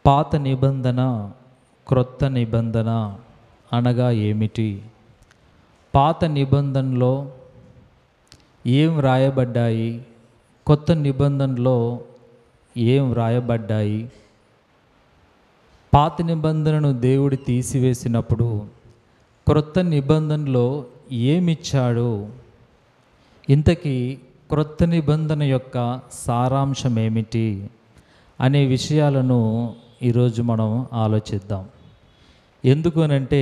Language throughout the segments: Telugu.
పాత నిబంధన, క్రొత్త నిబంధన అనగా ఏమిటి? పాత నిబంధనలో ఏం వ్రాయబడ్డాయి? కొత్త నిబంధనలో ఏం వ్రాయబడ్డాయి? పాత నిబంధనను దేవుడు తీసివేసినప్పుడు క్రొత్త నిబంధనలో ఏమిచ్చాడు? ఇంతకీ క్రొత్త నిబంధన యొక్క సారాంశం ఏమిటి అనే విషయాలను ఈరోజు మనం ఆలోచిద్దాం. ఎందుకు అనంటే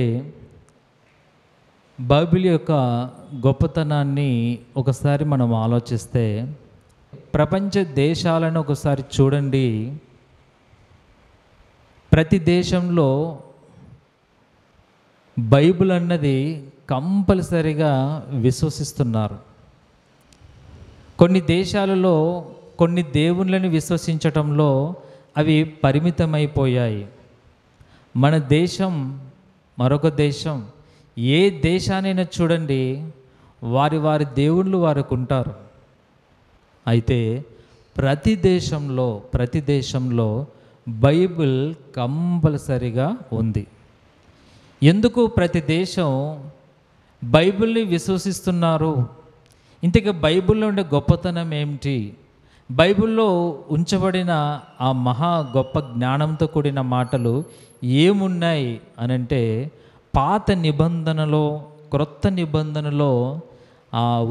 బైబిల్ యొక్క గొప్పతనాన్ని ఒకసారి మనం ఆలోచిస్తే, ప్రపంచ దేశాలను ఒకసారి చూడండి. ప్రతి దేశంలో బైబిల్ అన్నది కంపల్సరిగా విశ్వసిస్తున్నారు. కొన్ని దేశాలలో కొన్ని దేవుళ్ళని విశ్వసించటంలో అవి పరిమితమైపోయాయి. మన దేశం, మరొక దేశం, ఏ దేశానైనా చూడండి, వారి వారి దేవుళ్ళు వారికి ఉంటారు. అయితే ప్రతి దేశంలో బైబిల్ కంపల్సరిగా ఉంది. ఎందుకు ప్రతి దేశం బైబిల్ని విశ్వసిస్తున్నారు? ఇంతకీ బైబిల్లో ఉండే గొప్పతనం ఏమిటి? బైబిల్లో ఉంచబడిన ఆ మహా గొప్ప జ్ఞానంతో కూడిన మాటలు ఏమున్నాయి అనంటే, పాత నిబంధనలో, క్రొత్త నిబంధనలో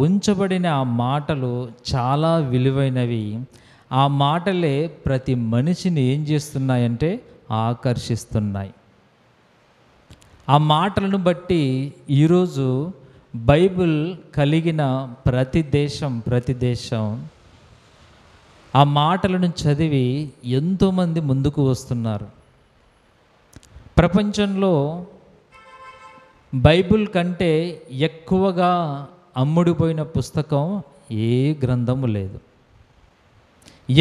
ఉంచబడిన ఆ మాటలు చాలా విలువైనవి. ఆ మాటలే ప్రతి మనిషిని ఏం చేస్తున్నాయంటే ఆకర్షిస్తున్నాయి. ఆ మాటలను బట్టి ఈరోజు బైబిల్ కలిగిన ప్రతి దేశం ఆ మాటలను చదివి ఎంతోమంది ముందుకు వస్తున్నారు. ప్రపంచంలో బైబిల్ కంటే ఎక్కువగా అమ్ముడుపోయిన పుస్తకం ఏ గ్రంథము లేదు.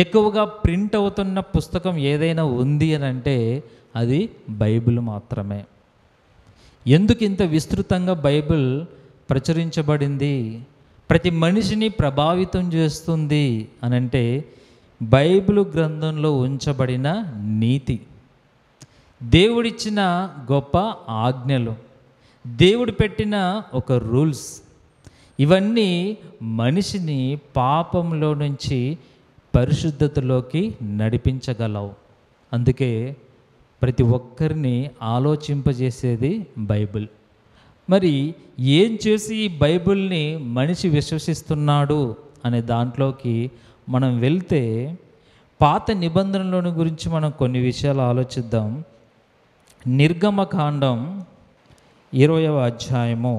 ఎక్కువగా ప్రింట్ అవుతున్న పుస్తకం ఏదైనా ఉంది అని అంటే అది బైబిల్ మాత్రమే. ఎందుకు ఇంత విస్తృతంగా బైబిల్ ప్రచురించబడింది, ప్రతి మనిషిని ప్రభావితం చేస్తుంది అనంటే, బైబిల్ గ్రంథంలో ఉంచబడిన నీతి, దేవుడిచ్చిన గొప్ప ఆజ్ఞలు, దేవుడు పెట్టిన ఒక రూల్స్, ఇవన్నీ మనిషిని పాపంలో నుంచి పరిశుద్ధతలోకి నడిపించగలవు. అందుకే ప్రతి ఒక్కరిని ఆలోచింపజేసేది బైబిల్. మరి ఏం చేసి ఈ బైబిల్ని మనిషి విశ్వసిస్తున్నాడు అనే దాంట్లోకి మనం వెళ్తే, పాత నిబంధనలను గురించి మనం కొన్ని విషయాలు ఆలోచిద్దాం. నిర్గమకాండం 20వ అధ్యాయము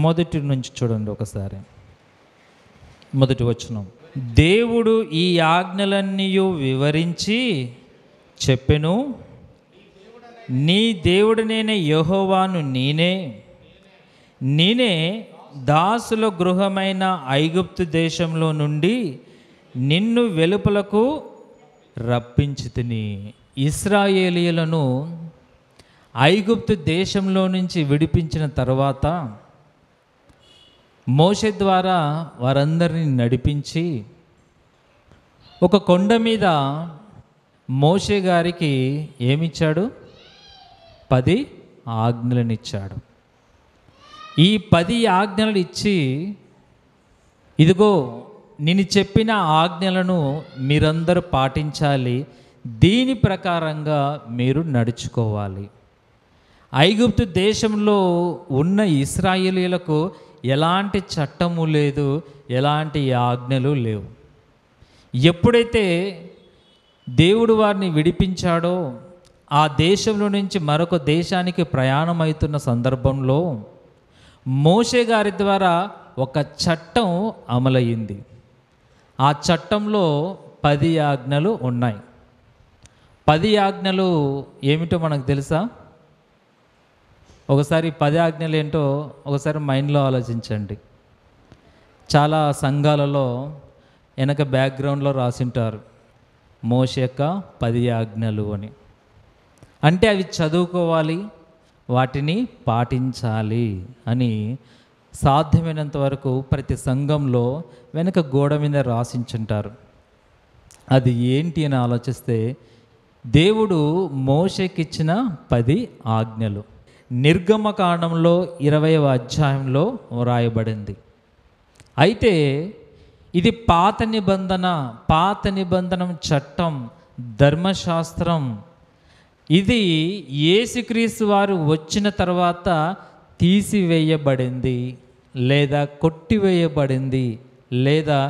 మొదటి నుంచి చూడండి ఒకసారి. మొదటి వచనం: దేవుడు ఈ ఆజ్ఞలన్నీ వివరించి చెప్పెను, నీ దేవుడనైన యెహోవాను నేనే దాసుల గృహమైన ఐగుప్తు దేశంలో నుండి నిన్ను వెలుపలకు రప్పించితిని. ఇశ్రాయేలీయులను ఐగుప్తు దేశంలో నుంచి విడిపించిన తర్వాత మోషే ద్వారా వారందరినీ నడిపించి ఒక కొండ మీద మోషే గారికి ఏమిచ్చాడు? 10 ఆజ్ఞలను ఇచ్చాడు. ఈ 10 ఆజ్ఞలు ఇచ్చి, ఇదిగో నేను చెప్పిన ఆజ్ఞలను మీరందరూ పాటించాలి, దీని ప్రకారంగా మీరు నడుచుకోవాలి. ఐగుప్తు దేశంలో ఉన్న ఇశ్రాయేలీయులకు ఎలాంటి చట్టము లేదు, ఎలాంటి ఆజ్ఞలు లేవు. ఎప్పుడైతే దేవుడు వారిని విడిపించాడో, ఆ దేశంలో నుంచి మరొక దేశానికి ప్రయాణం అవుతున్న సందర్భంలో మోషే గారి ద్వారా ఒక చట్టం అమలయ్యింది. ఆ చట్టంలో 10 ఆజ్ఞలు ఉన్నాయి. 10 ఆజ్ఞలు ఏమిటో మనకు తెలుసా? ఒకసారి 10 ఆజ్ఞలు ఏంటో ఒకసారి మైండ్లో ఆలోచించండి. చాలా సంఘాలలో వెనక బ్యాక్గ్రౌండ్లో రాసింటారు మోషే యొక్క 10 ఆజ్ఞలు అని. అంటే అవి చదువుకోవాలి, వాటిని పాటించాలి అని సాధ్యమైనంత వరకు ప్రతి సంఘంలో వెనక గోడ మీద రాసించుంటారు. అది ఏంటి అని ఆలోచిస్తే దేవుడు మోషేకిచ్చిన 10 ఆజ్ఞలు నిర్గమకాండంలో 20వ అధ్యాయంలో వ్రాయబడింది. అయితే ఇది పాత నిబంధన చట్టం, ధర్మశాస్త్రం. ఇది యేసుక్రీస్తు వారు వచ్చిన తర్వాత తీసివేయబడింది లేదా కొట్టివేయబడింది, లేదా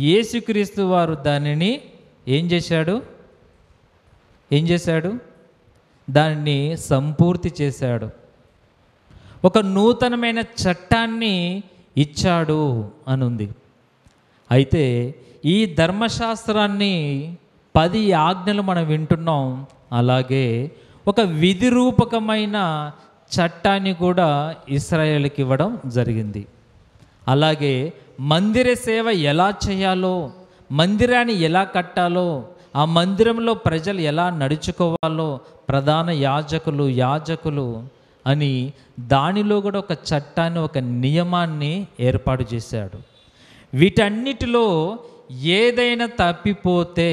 యేసుక్రీస్తు వారు దానిని ఏం చేశాడు? దానిని సంపూర్తి చేశాడు. ఒక నూతనమైన చట్టాన్ని ఇచ్చాడు అనుంది. అయితే ఈ ధర్మశాస్త్రాన్ని 10 ఆజ్ఞలు మనం వింటున్నాం. అలాగే ఒక విధి రూపకమైన చట్టాన్ని కూడా ఇశ్రాయేలుకి ఇవ్వడం జరిగింది. అలాగే మందిర సేవ ఎలా చేయాలో, మందిరాన్ని ఎలా కట్టాలో, ఆ మందిరంలో ప్రజలు ఎలా నడుచుకోవాలో, ప్రధాన యాజకులు అని దానిలో కూడా ఒక చట్టాన్ని, ఒక నియమాన్ని ఏర్పాటు చేశాడు. వీటన్నిటిలో ఏదైనా తప్పిపోతే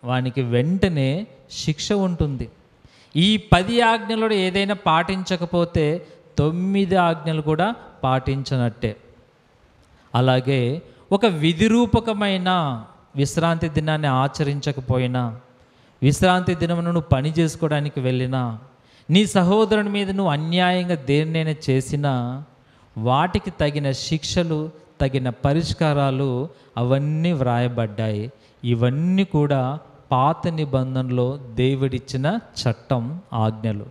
వానికి వెంటనే శిక్ష ఉంటుంది. ఈ 10 ఆజ్ఞలలో ఏదైనా పాటించకపోతే 9 ఆజ్ఞలు కూడా పాటించనట్టే. అలాగే ఒక విధి రూపకమైన విశ్రాంతి దినాన్ని ఆచరించకపోయినా, విశ్రాంతి దినమును నువ్వు పని చేసుకోవడానికి వెళ్ళినా, నీ సహోదరుని మీద నువ్వు అన్యాయంగా దేన్నైనా చేసినా, వాటికి తగిన శిక్షలు, తగిన పరిష్కారాలు అవన్నీ వ్రాయబడ్డాయి. ఇవన్నీ కూడా పాత నిబంధనలో దేవుడిచ్చిన చట్టం, ఆజ్ఞలు.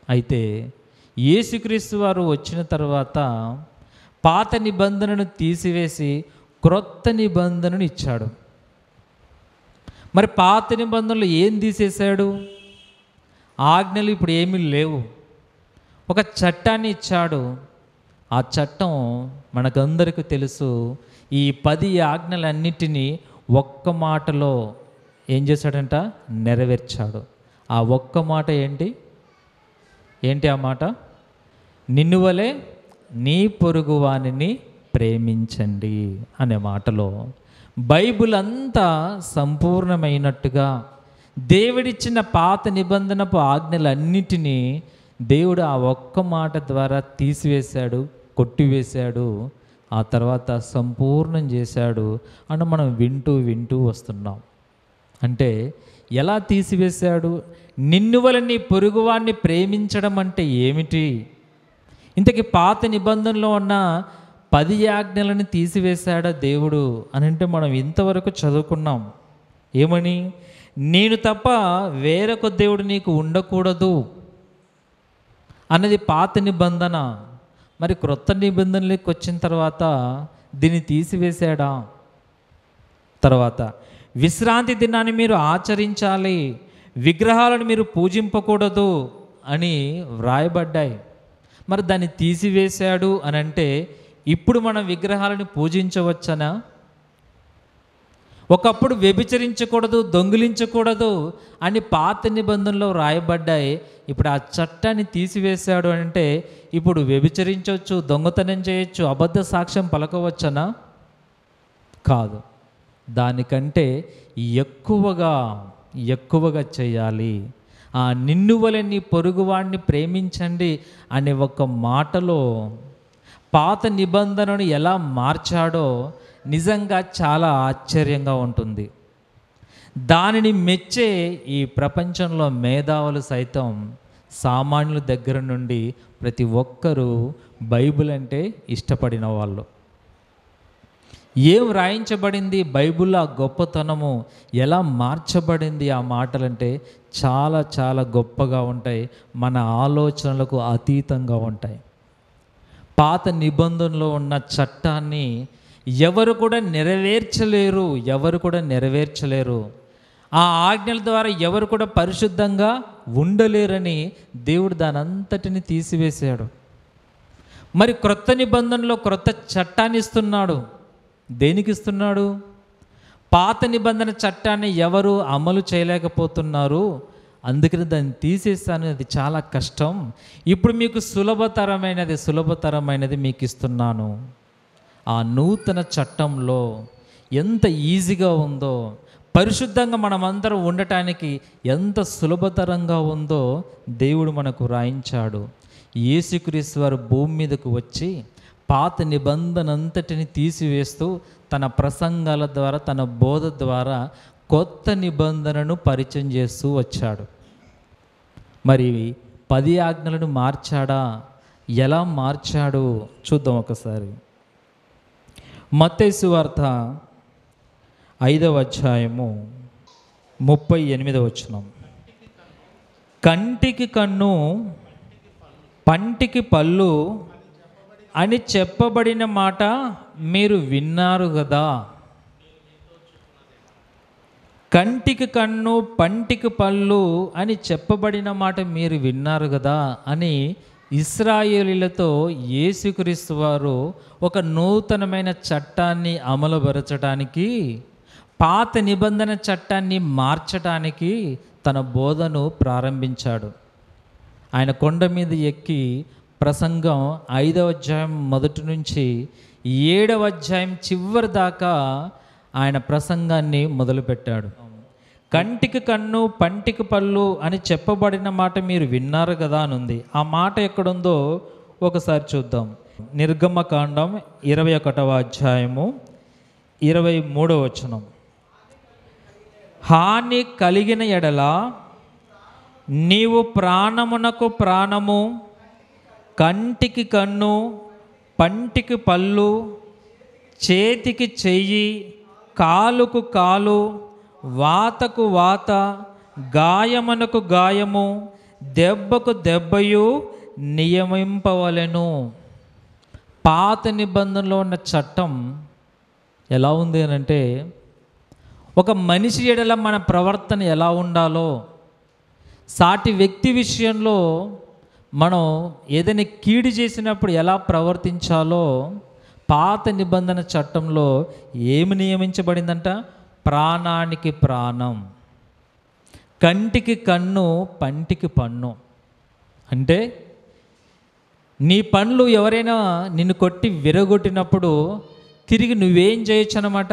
అయితే యేసుక్రీస్తు వారు వచ్చిన తర్వాత పాత నిబంధనను తీసివేసి క్రొత్త నిబంధనను ఇచ్చాడు. మరి పాత నిబంధనలు ఏం తీసేశాడు? ఆజ్ఞలు ఇప్పుడు ఏమీ లేవు. ఒక చట్టాన్ని ఇచ్చాడు. ఆ చట్టం మనకందరికీ తెలుసు. ఈ 10 ఆజ్ఞలన్నిటినీ ఒక్క మాటలో ఏం చేశాడంట? నెరవేర్చాడు. ఆ ఒక్క మాట ఏంటి ఆ మాట? నిన్ను వలె నీ పొరుగువానిని ప్రేమించండి అనే మాటలో బైబిల్ అంతా సంపూర్ణమైనట్టుగా దేవుడిచ్చిన పాత నిబంధనపు ఆజ్ఞలన్నిటినీ దేవుడు ఆ ఒక్క మాట ద్వారా తీసివేశాడు, కొట్టివేశాడు. ఆ తర్వాత సంపూర్ణం చేశాడు అని మనం వింటూ వస్తున్నాం. అంటే ఎలా తీసివేశాడు? నిన్ను వలె నీ పొరుగువాన్ని ప్రేమించడం అంటే ఏమిటి? ఇంతకీ పాత నిబంధనలో ఉన్న 10 ఆజ్ఞలను తీసివేశాడా దేవుడు అని అంటే మనం ఇంతవరకు చదువుకున్నాం. ఏమని? నేను తప్ప వేరొక దేవుడు నీకు ఉండకూడదు అన్నది పాత నిబంధన. మరి క్రొత్త నిబంధనలోకి వచ్చిన తర్వాత దీన్ని తీసివేశాడా? తర్వాత విశ్రాంతి దినాన్ని మీరు ఆచరించాలి, విగ్రహాలను మీరు పూజింపకూడదు అని వ్రాయబడ్డాయి. మరి దాన్ని తీసివేశాడు అని అంటే ఇప్పుడు మనం విగ్రహాలను పూజించవచ్చనా? ఒకప్పుడు వ్యభిచరించకూడదు, దొంగిలించకూడదు అని పాత నిబంధనలో రాయబడ్డాయి. ఇప్పుడు ఆ చట్టాన్ని తీసివేశాడు అంటే ఇప్పుడు వ్యభిచరించవచ్చు, దొంగతనం చేయొచ్చు, అబద్ధ సాక్ష్యం పలకవచ్చనా? కాదు. దానికంటే ఎక్కువగా చేయాలి. ఆ నిన్ను వలె నీ పొరుగువాడిని ప్రేమించండి అనే ఒక మాటలో పాత నిబంధనను ఎలా మార్చాడో నిజంగా చాలా ఆశ్చర్యంగా ఉంటుంది. దానిని మెచ్చే ఈ ప్రపంచంలో మేధావులు సైతం, సామాన్యుల దగ్గర నుండి ప్రతి ఒక్కరూ బైబిల్ అంటే ఇష్టపడిన వాళ్ళు. ఏం రాయించబడింది బైబిల్లో? ఆ గొప్పతనము ఎలా మార్చబడింది ఆ మాటలంటే చాలా గొప్పగా ఉంటాయి, మన ఆలోచనలకు అతీతంగా ఉంటాయి. పాత నిబంధనలో ఉన్న చట్టాన్ని ఎవరు కూడా నెరవేర్చలేరు. ఆ ఆజ్ఞల ద్వారా ఎవరు కూడా పరిశుద్ధంగా ఉండలేరని దేవుడు దాని అంతటిని తీసివేశాడు. మరి క్రొత్త నిబంధనలో క్రొత్త చట్టాన్ని ఇస్తున్నాడు. దేనికి ఇస్తున్నాడు? పాత నిబంధన చట్టాన్ని ఎవరు అమలు చేయలేకపోతున్నారు, అందుకని దాన్ని తీసేస్తాను, అది చాలా కష్టం. ఇప్పుడు మీకు సులభతరమైనది మీకు ఇస్తున్నాను. ఆ నూతన చట్టంలో ఎంత ఈజీగా ఉందో, పరిశుద్ధంగా మనమందరం ఉండటానికి ఎంత సులభతరంగా ఉందో దేవుడు మనకు రాయించాడు. యేసుక్రీస్తు వారు భూమి మీదకు వచ్చి పాత నిబంధన అంతటిని తీసివేస్తూ తన ప్రసంగాల ద్వారా, తన బోధ ద్వారా కొత్త నిబంధనను పరిచయం చేస్తూ వచ్చాడు. మరి 10 ఆజ్ఞలను మార్చాడా? ఎలా మార్చాడు చూద్దాం ఒకసారి. మత్తయి సువార్త 5వ అధ్యాయము 38వ వచనం. కంటికి కన్ను పంటికి పళ్ళు అని చెప్పబడిన మాట మీరు విన్నారు కదా. కంటికి కన్ను పంటికి పళ్ళు అని చెప్పబడిన మాట మీరు విన్నారు కదా అని ఇశ్రాయేలీలతో యేసుక్రీస్తు వారు ఒక నూతనమైన చట్టాన్ని అమలుపరచడానికి, పాత నిబంధన చట్టాన్ని మార్చడానికి తన బోధను ప్రారంభించాడు. ఆయన కొండ మీద ఎక్కి ప్రసంగం 5వ అధ్యాయం మొదటి నుంచి 7వ అధ్యాయం చివరి దాకా ఆయన ప్రసంగాన్ని మొదలుపెట్టాడు. కంటికి కన్ను పంటికి పళ్ళు అని చెప్పబడిన మాట మీరు విన్నారు కదా అని ఉంది. ఆ మాట ఎక్కడుందో ఒకసారి చూద్దాం. నిర్గమకాండం 21వ అధ్యాయము 23వ వచనం. హాని కలిగిన ఎడల నీవు ప్రాణమునకు ప్రాణము, కంటికి కన్ను, పంటికి పళ్ళు, చేతికి చెయ్యి, కాలుకు కాలు, వాతకు వాత, గాయమునకు గాయము, దెబ్బకు దెబ్బయు నియమింపవలెను. పాత నిబంధనలో ఉన్న చట్టం ఎలా ఉంది అని అంటే, ఒక మనిషి ఎడల మన ప్రవర్తన ఎలా ఉండాలో, సాటి వ్యక్తి విషయంలో మనం ఏదైనా కీడు చేసినప్పుడు ఎలా ప్రవర్తించాలో పాత నిబంధన చట్టంలో ఏమి నియమించబడిందంట? ప్రాణానికి ప్రాణం, కంటికి కన్ను, పంటికి పన్ను. అంటే నీ పనులు ఎవరైనా నిన్ను కొట్టి విరగొట్టినప్పుడు తిరిగి నువ్వేం చేయొచ్చు అన్నమాట?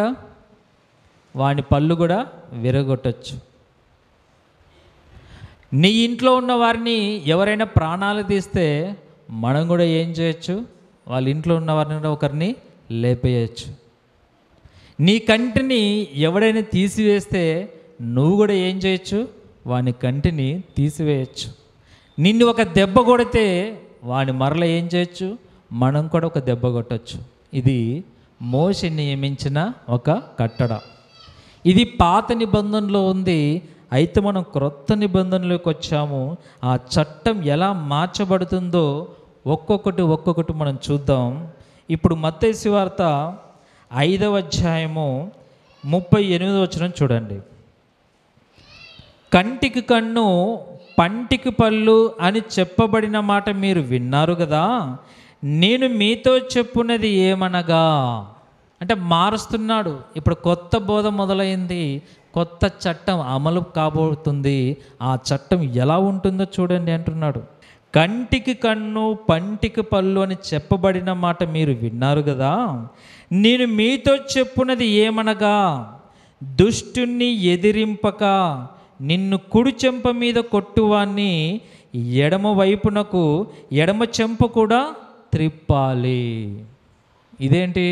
వాని పళ్ళు కూడా విరగొట్టచ్చు. నీ ఇంట్లో ఉన్న వారిని ఎవరైనా ప్రాణాలు తీస్తే మనం కూడా ఏం చేయొచ్చు? వాళ్ళ ఇంట్లో ఉన్న వారిని కూడా ఒకరిని లేపేయచ్చు. నీ కంటిని ఎవడైనా తీసివేస్తే నువ్వు కూడా ఏం చేయొచ్చు? వాని కంటిని తీసివేయచ్చు. నిన్ను ఒక దెబ్బ కొడితే వాని మరల ఏం చేయొచ్చు? మనం కూడా ఒక దెబ్బ కొట్టచ్చు. ఇది మోషే నియమించిన ఒక కట్టడ. ఇది పాత నిబంధనలో ఉంది. అయితే మనం క్రొత్త నిబంధనలోకి వచ్చాము. ఆ చట్టం ఎలా మార్చబడుతుందో ఒక్కొక్కటి మనం చూద్దాం. ఇప్పుడు మత్తయి సువార్త 5వ అధ్యాయము 38వ వచనం చూడండి. కంటికి కన్ను పంటికి పళ్ళు అని చెప్పబడిన మాట మీరు విన్నారు కదా. నేను మీతో చెప్పున్నది ఏమనగా, అంటే మారుస్తున్నాడు. ఇప్పుడు కొత్త బోధ మొదలైంది, కొత్త చట్టం అమలు కాబోతుంది. ఆ చట్టం ఎలా ఉంటుందో చూడండి అంటున్నాడు. కంటికి కన్ను పంటికి పళ్ళు అని చెప్పబడిన మాట మీరు విన్నారు కదా. నేను మీతో చెప్పున్నది ఏమనగా, దుష్టుణ్ణి ఎదిరింపక నిన్ను కుడి చెంప మీద కొట్టువాన్ని ఎడమ వైపునకు ఎడమ చెంప కూడా త్రిప్పాలి. ఇదేంటి?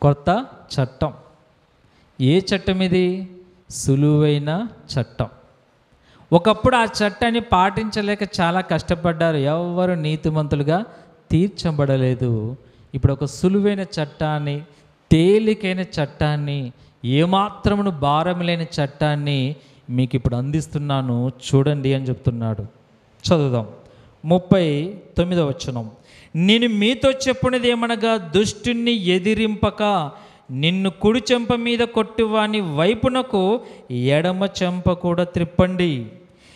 కొత్త చట్టం. ఏ చట్టం ఇది? సులువైన చట్టం. ఒకప్పుడు ఆ చట్టాన్ని పాటించలేక చాలా కష్టపడ్డారు. ఎవరు నీతిమంతులుగా తీర్చబడలేదు. ఇప్పుడు ఒక సులువైన చట్టాన్ని, తేలికైన చట్టాన్ని, ఏమాత్రమును భారం లేని చట్టాన్ని మీకు ఇప్పుడు అందిస్తున్నాను చూడండి అని చెప్తున్నాడు. చదువుదాం 39వ వచనం. నేను మీతో చెప్పున్నది ఏమనగా, దుష్టుణ్ణి ఎదిరింపక నిన్ను కుడి చెంప మీద కొట్టువాని వైపునకు ఎడమ చెంప కూడా త్రిప్పండి.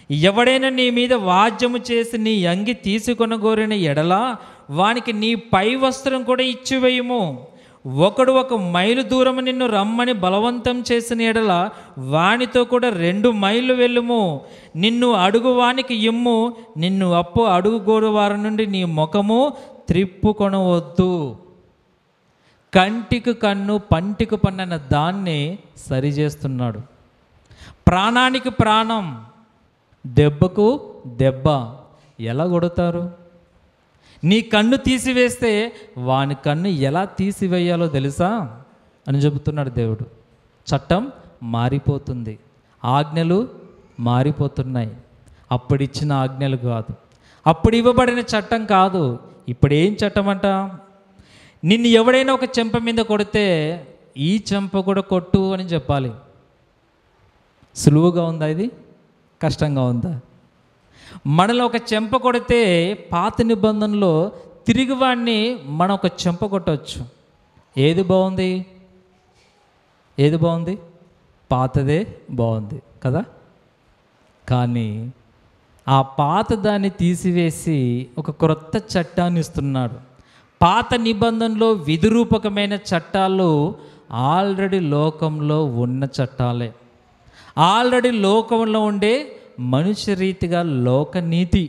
ఎవడైనా నీ మీద వాద్యము చేసి నీ అంగి తీసుకొనగోరిన ఎడల వానికి నీ పై వస్త్రం కూడా ఇచ్చివేయుము. ఒకడు 1 మైలు దూరము నిన్ను రమ్మని బలవంతం చేసిన ఎడల వానితో కూడా 2 మైళ్ళు వెళ్ళుము. నిన్ను అడుగు వానికి ఇమ్ము, నిన్ను అప్పు అడుగుగోరు వారి నుండి నీ ముఖము త్రిప్పుకొనవద్దు. కంటికి కన్ను పంటికి పన్ను అన్న దాన్ని సరిచేస్తున్నాడు. ప్రాణానికి ప్రాణం, దెబ్బకు దెబ్బ. ఎలా కొడతారు? నీ కన్ను తీసివేస్తే వాని కన్ను ఎలా తీసివేయాలో తెలుసా అని చెబుతున్నాడు దేవుడు. చట్టం మారిపోతుంది, ఆజ్ఞలు మారిపోతున్నాయి. అప్పుడు ఇచ్చిన ఆజ్ఞలు కాదు, అప్పుడు ఇవ్వబడిన చట్టం కాదు. ఇప్పుడు ఏం చట్టం అంట? నిన్ను ఎవడైనా ఒక చెంప మీద కొడితే ఈ చెంప కూడా కొట్టు అని చెప్పాలి. సులువుగా ఉందా ఇది? కష్టంగా ఉందా? మనలో ఒక చెంప కొడితే పాత నిబంధనలో తిరిగి వాడిని మనం ఒక చెంప కొట్టవచ్చు. ఏది బాగుంది? ఏది బాగుంది? పాతదే బాగుంది కదా. కానీ ఆ పాత దాన్ని తీసివేసి ఒక క్రొత్త చట్టాన్ని ఇస్తున్నాడు. పాత నిబంధనలో విధిరూపకమైన చట్టాలు ఆల్రెడీ లోకంలో ఉన్న చట్టాలే. ఆల్రెడీ లోకంలో ఉండే మనుష్య రీతిగా లోకనీతి.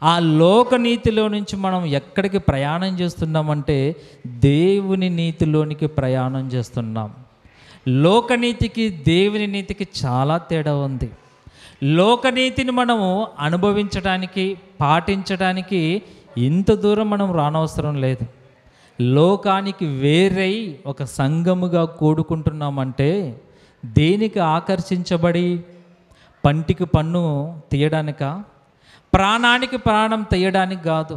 ఆ లోకనీతిలో నుంచి మనం ఎక్కడికి ప్రయాణం చేస్తున్నామంటే దేవుని నీతిలోనికి ప్రయాణం చేస్తున్నాం. లోకనీతికి దేవుని నీతికి చాలా తేడా ఉంది. లోకనీతిని మనము అనుభవించడానికి, పాటించడానికి ఇంత దూరం మనం రానవసరం లేదు. లోకానికి వేరై ఒక సంఘముగా కూడుకుంటున్నామంటే దేనికి ఆకర్షించబడి? పంటికి పన్ను తీయడానిక? ప్రాణానికి ప్రాణం తీయడానికి కాదు,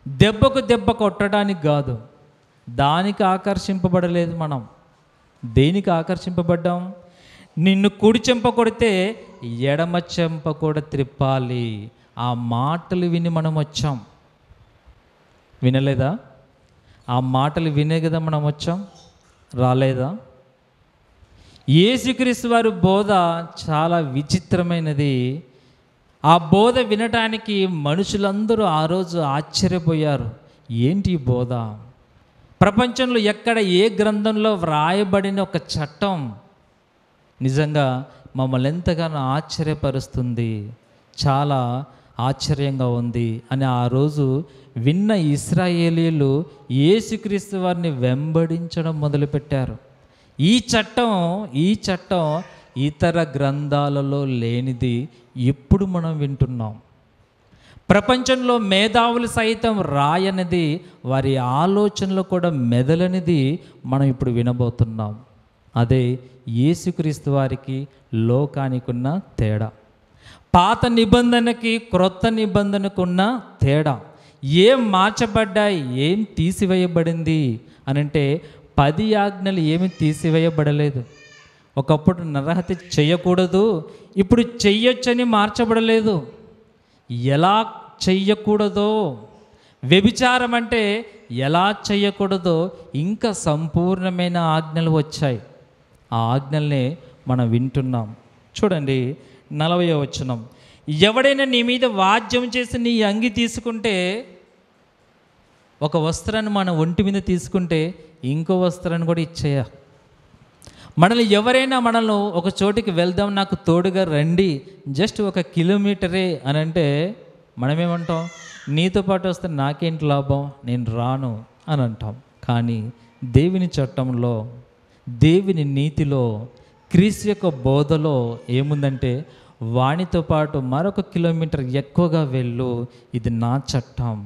దెబ్బకు దెబ్బ కొట్టడానికి కాదు. దానికి ఆకర్షింపబడలేదు మనం. దేనికి ఆకర్షింపబడ్డాం? నిన్ను కుడి చెంప కొడితే ఎడమ చెంప కూడా త్రిప్పాలి. ఆ మాటలు విని మనం వచ్చాం. వినలేదా? ఆ మాటలు వినే కదా మనం వచ్చాం, రాలేదా? యేసుక్రీస్తు వారి బోధ చాలా విచిత్రమైనది. ఆ బోధ వినటానికి మనుషులందరూ ఆ రోజు ఆశ్చర్యపోయారు. ఏంటి ఈ బోధ? ప్రపంచంలో ఎక్కడ ఏ గ్రంథంలో వ్రాయబడిన ఒక చట్టం నిజంగా మమ్మల్ని ఎంతగానో ఆశ్చర్యపరుస్తుంది, చాలా ఆశ్చర్యంగా ఉంది అని ఆ రోజు విన్న ఇశ్రాయేలీయులు యేసుక్రీస్తు వారిని వెంబడించడం మొదలుపెట్టారు. ఈ చట్టం ఇతర గ్రంథాలలో లేనిది ఇప్పుడు మనం వింటున్నాం. ప్రపంచంలో మేధావులు సైతం రాయనిది, వారి ఆలోచనలు కూడా మెదలనిది మనం ఇప్పుడు వినబోతున్నాం. అదే యేసుక్రీస్తు వారికి లోకానికి ఉన్న తేడా, పాత నిబంధనకి క్రొత్త నిబంధనకు ఉన్న తేడా. ఏం మార్చబడ్డాయి, ఏం తీసివేయబడింది అని అంటే 10 ఆజ్ఞలు ఏమి తీసివేయబడలేదు. ఒకప్పుడు నరహత్య చెయ్యకూడదు, ఇప్పుడు చెయ్యొచ్చని మార్చబడలేదు. ఎలా చెయ్యకూడదో, వ్యభిచారం అంటే ఎలా చెయ్యకూడదో ఇంకా సంపూర్ణమైన ఆజ్ఞలు వచ్చాయి. ఆ ఆజ్ఞల్ని మనం వింటున్నాం. చూడండి 40వ వచనం. ఎవడైనా నీ మీద వాద్యం చేసి నీ అంగి తీసుకుంటే, ఒక వస్త్రాన్ని మన ఒంటి మీద తీసుకుంటే ఇంకో వస్త్రాన్ని కూడా ఇచ్చేయ. మనల్ని ఎవరైనా మనల్ని ఒక చోటికి వెళ్దాం, నాకు తోడుగా రండి, జస్ట్ 1 కిలోమీటరే అని అంటే మనమేమంటాం? నీతో పాటు వస్తే నాకేంటి లాభం, నేను రాను అని అంటాం. కానీ దేవుని చట్టంలో, దేవుని నీతిలో, క్రీస్తు యొక్క బోధలో ఏముందంటే వానితో పాటు మరొక కిలోమీటర్ ఎక్కువగా వెళ్ళు, ఇది నా చట్టం,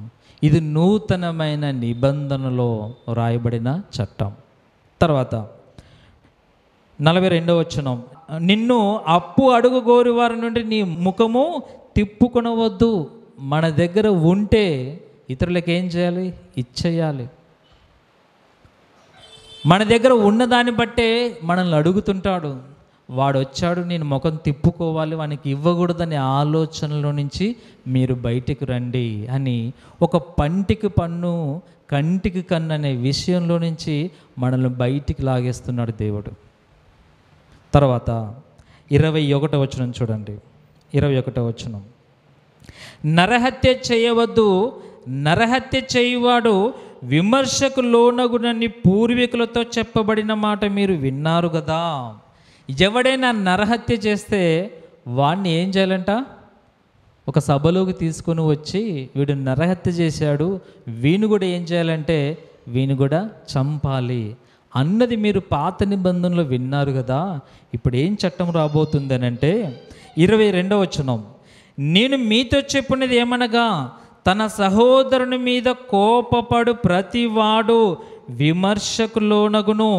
ఇది నూతనమైన నిబంధనలో రాయబడిన చట్టం. తర్వాత 42వ వచనం. నిన్ను అప్పు అడుగుగోరు వారి నుండి నీ ముఖము తిప్పుకొనవద్దు. మన దగ్గర ఉంటే ఇతరులకు ఏం చేయాలి? ఇచ్చేయాలి. మన దగ్గర ఉన్నదాన్ని బట్టే మనల్ని అడుగుతుంటాడు. వాడు వచ్చాడు, నేను ముఖం తిప్పుకోవాలి, వానికి ఇవ్వకూడదనే ఆలోచనలో నుంచి మీరు బయటికి రండి అని ఒక పంటికి పన్ను కంటికి కన్ను అనే విషయంలో నుంచి మనల్ని బయటికి లాగేస్తున్నాడు దేవుడు. తర్వాత 21వ వచనం చూడండి. 21వ వచనం. నరహత్య చేయవద్దు, నరహత్య చేయువాడు విమర్శకు లోనగునని పూర్వీకులతో చెప్పబడిన మాట మీరు విన్నారు కదా. ఎవడైనా నరహత్య చేస్తే వాడిని ఏం చేయాలంట? ఒక సభలోకి తీసుకొని వచ్చి వీడు నరహత్య చేశాడు, వీణు కూడా ఏం చేయాలంటే వీని కూడా చంపాలి అన్నది మీరు పాత నిబంధనలో విన్నారు కదా. ఇప్పుడు ఏం చట్టం రాబోతుంది అంటే 22వ వచనం, నేను మీతో చెప్పినది ఏమనగా తన సహోదరుని మీద కోపపడు ప్రతివాడు విమర్శకు లోనగును,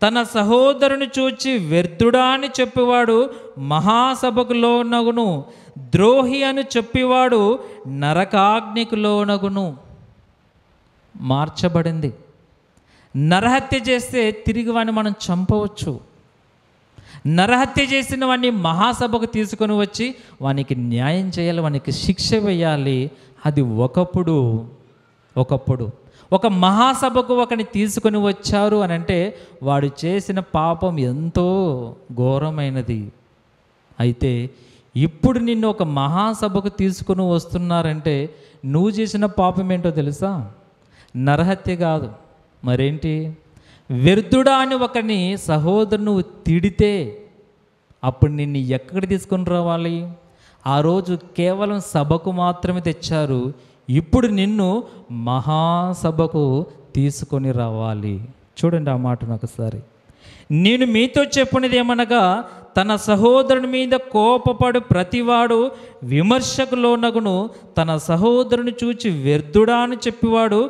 తన సహోదరుని చూచి వ్యర్థుడా అని చెప్పేవాడు మహాసభకు లోనగును, ద్రోహి అని చెప్పేవాడు నరకాగ్నికి లోనగును. మార్చబడింది. నరహత్య చేస్తే తిరిగి వాడిని మనం చంపవచ్చు. నరహత్య చేసిన వాడిని మహాసభకు తీసుకొని వచ్చి వానికి న్యాయం చేయాలి, వానికి శిక్ష వేయాలి. అది ఒకప్పుడు ఒక మహాసభకు ఒకని తీసుకొని వచ్చారు అని అంటే వాడు చేసిన పాపం ఎంతో ఘోరమైనది. అయితే ఇప్పుడు నిన్ను ఒక మహాసభకు తీసుకొని వస్తున్నారంటే నువ్వు చేసిన పాపం ఏంటో తెలుసా? నరహత్య కాదు, మరేంటి? వ్యర్థుడా అని ఒకని సహోదరుని నువ్వు తిడితే అప్పుడు నిన్ను ఎక్కడికి తీసుకొని రావాలి? ఆ రోజు కేవలం సభకు మాత్రమే తెచ్చారు, ఇప్పుడు నిన్ను మహాసభకు తీసుకొని రావాలి. చూడండి ఆ మాటను ఒకసారి. నేను మీతో చెప్పినది ఏమనగా తన సహోదరుని మీద కోపపడు ప్రతివాడు విమర్శకు లోనగును, తన సహోదరుని చూచి వ్యర్థుడా అని చెప్పేవాడు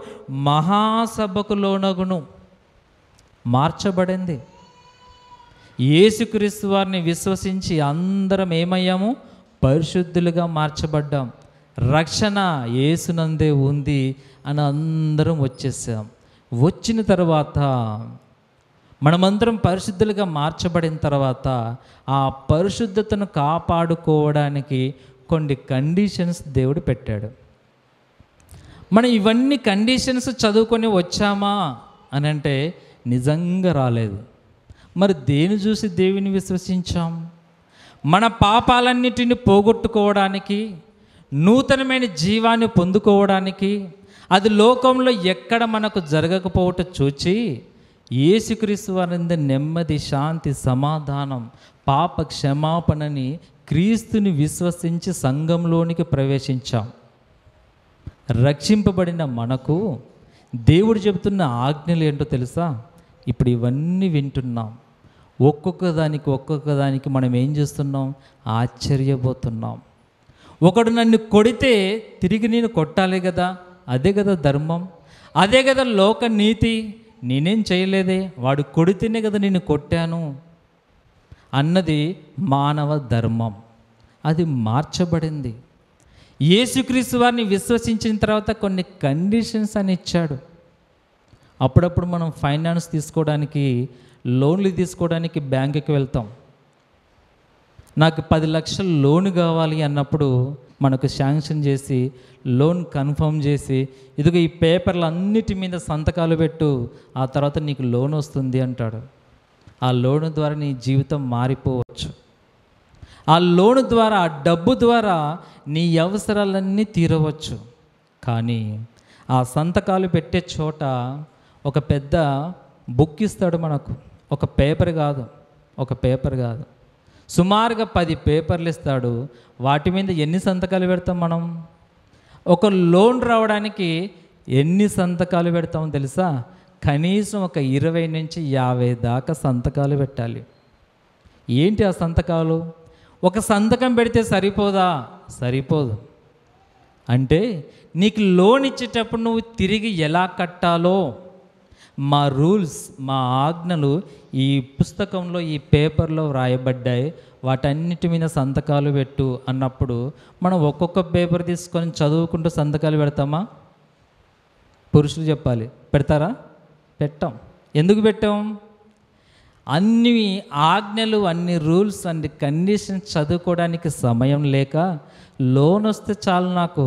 మహాసభకు లోనగును. మార్చబడింది. యేసుక్రీస్తు వారిని విశ్వసించి అందరం ఏమయ్యాము? పరిశుద్ధులుగా మార్చబడ్డాం. రక్షణ యేసునందే ఉంది అని అందరం వచ్చేసాం. వచ్చిన తర్వాత మనమందరం పరిశుద్ధులుగా మార్చబడిన తర్వాత ఆ పరిశుద్ధతను కాపాడుకోవడానికి కొన్ని కండిషన్స్ దేవుడు పెట్టాడు. మనం ఇవన్నీ కండిషన్స్ చదువుకొని వచ్చామా అని అంటే నిజంగా రాలేదు. మరి దేని చూసి దేవుని విశ్వసించాం? మన పాపాలన్నిటిని పోగొట్టుకోవడానికి, నూతనమైన జీవాన్ని పొందుకోవడానికి, అది లోకంలో ఎక్కడ మనకు జరగకపోవటం చూచి యేసుక్రీస్తు వారి నెమ్మది, శాంతి, సమాధానం, పాప క్షమాపణని క్రీస్తుని విశ్వసించి సంఘంలోనికి ప్రవేశించాం. రక్షింపబడిన మనకు దేవుడు చెబుతున్న ఆజ్ఞలు ఏంటో తెలుసా? ఇప్పుడు ఇవన్నీ వింటున్నాం. ఒక్కొక్క దానికి మనం ఏం చేస్తున్నాం? ఆశ్చర్యపోతున్నాం. ఒకడు నన్ను కొడితే తిరిగి నేను కొట్టాలి కదా, అదే కదా ధర్మం, అదే కదా లోక నీతి. నేనేం చేయలేదే, వాడు కొడితేనే కదా నేను కొట్టాను అన్నది మానవ ధర్మం. అది మార్చబడింది. యేసుక్రీస్తు వారిని విశ్వసించిన తర్వాత కొన్ని కండిషన్స్ అని ఇచ్చాడు. అప్పుడప్పుడు మనం ఫైనాన్స్ తీసుకోవడానికి, లోన్లు తీసుకోవడానికి బ్యాంకుకి వెళ్తాం. నాకు 10 లక్షలు లోన్ కావాలి అన్నప్పుడు మనకు శాంక్షన్ చేసి లోన్ కన్ఫర్మ్ చేసి ఇదిగో ఈ పేపర్లు అన్నిటి మీద సంతకాలు పెట్టు, ఆ తర్వాత నీకు లోన్ వస్తుంది అంటాడు. ఆ లోన్ ద్వారా నీ జీవితం మారిపోవచ్చు. ఆ లోన్ ద్వారా, ఆ డబ్బు ద్వారా నీ అవసరాలన్నీ తీరవచ్చు. కానీ ఆ సంతకాలు పెట్టే చోట ఒక పెద్ద బుక్ ఇస్తాడు మనకు. ఒక పేపర్ కాదు, సుమారుగా 10 పేపర్లు ఇస్తాడు. వాటి మీద ఎన్ని సంతకాలు పెడతాం మనం? ఒక లోన్ రావడానికి ఎన్ని సంతకాలు పెడతామో తెలుసా? కనీసం ఒక 20 నుంచి 50 దాకా సంతకాలు పెట్టాలి. ఏంటి ఆ సంతకాలు? ఒక సంతకం పెడితే సరిపోదా? సరిపోదు. అంటే నీకు లోన్ ఇచ్చేటప్పుడు నువ్వు తిరిగి ఎలా కట్టాలో మా రూల్స్, మా ఆజ్ఞలు ఈ పుస్తకంలో, ఈ పేపర్లో వ్రాయబడ్డాయి, వాటన్నిటి మీద సంతకాలు పెట్టు అన్నప్పుడు మనం ఒక్కొక్క పేపర్ తీసుకొని చదువుకుంటూ సంతకాలు పెడతామా? పురుషులు చెప్పాలి, పెడతారా? పెట్టాం. ఎందుకు పెట్టాం? అన్ని ఆజ్ఞలు, అన్ని రూల్స్ అండ్ కండిషన్స్ చదువుకోవడానికి సమయం లేక లోన్ వస్తే చాలు, నాకు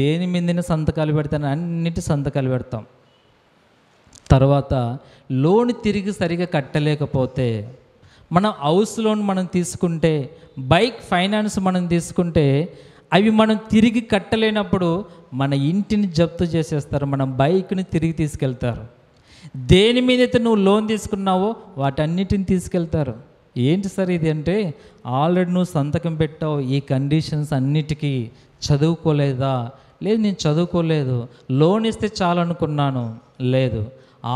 దేని మీదనే సంతకాలు పెడతాను, అన్నిటి సంతకాలు పెడతాం. తర్వాత లోన్ తిరిగి సరిగా కట్టలేకపోతే, మనం హౌస్ లోన్ మనం తీసుకుంటే, బైక్ ఫైనాన్స్ మనం తీసుకుంటే, అవి మనం తిరిగి కట్టలేనప్పుడు మన ఇంటిని జప్తు చేసేస్తారు, మన బైక్ని తిరిగి తీసుకెళ్తారు. దేని మీదైతే నువ్వు లోన్ తీసుకున్నావో వాటన్నిటిని తీసుకెళ్తారు. ఏంటి సార్ ఇది అంటే, ఆల్రెడీ నువ్వు సంతకం పెట్టావు, ఈ కండిషన్స్ అన్నిటికీ చదువుకోలేదా, లేదు నేను చదువుకోలేదు, లోన్ ఇస్తే చాలు అనుకున్నాను. లేదు,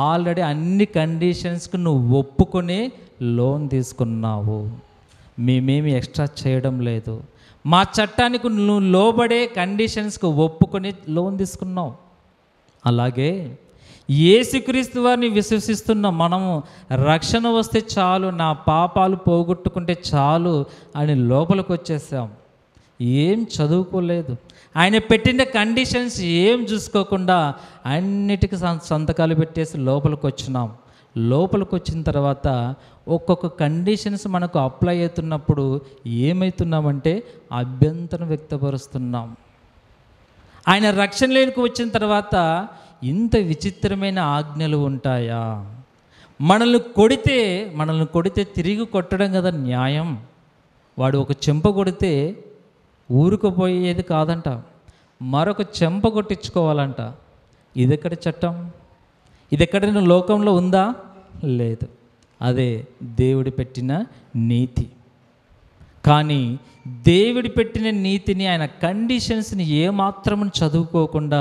ఆల్రెడీ అన్ని కండిషన్స్కి నువ్వు ఒప్పుకొని లోన్ తీసుకున్నావు. మేమేమి ఎక్స్ట్రా చేయడం లేదు. మా చట్టానికి నువ్వు లోబడే కండిషన్స్కి ఒప్పుకొని లోన్ తీసుకున్నావు. అలాగే యేసుక్రీస్తు వారిని విశ్వసిస్తున్న మనము రక్షణ వస్తే చాలు, నా పాపాలు పోగొట్టుకుంటే చాలు అని లోపలికి వచ్చేసాం. ఏం చదువుకోలేదు, ఆయన పెట్టిన కండిషన్స్ ఏం చూసుకోకుండా అన్నిటికీ సంతకాలు పెట్టేసి లోపలికి వచ్చినాం. లోపలికి వచ్చిన తర్వాత ఒక్కొక్క కండిషన్స్ మనకు అప్లై అవుతున్నప్పుడు ఏమవుతున్నామంటే అభ్యంతరం వ్యక్తపరుస్తున్నాం. ఆయన రక్షణ లేనికి వచ్చిన తర్వాత ఇంత విచిత్రమైన ఆజ్ఞలు ఉంటాయా? మనల్ని కొడితే తిరిగి కొట్టడం కదా న్యాయం. వాడు ఒక చెంప కొడితే ఊరుకుపోయేది కాదంట, మరొక చెంప కొట్టించుకోవాలంట. ఇదెక్కడ చట్టం? ఇదెక్కడ లోకంలో ఉందా? లేదు. అదే దేవుడు పెట్టిన నీతి. కానీ దేవుడు పెట్టిన నీతిని, ఆయన కండిషన్స్ని ఏమాత్రం చదువుకోకుండా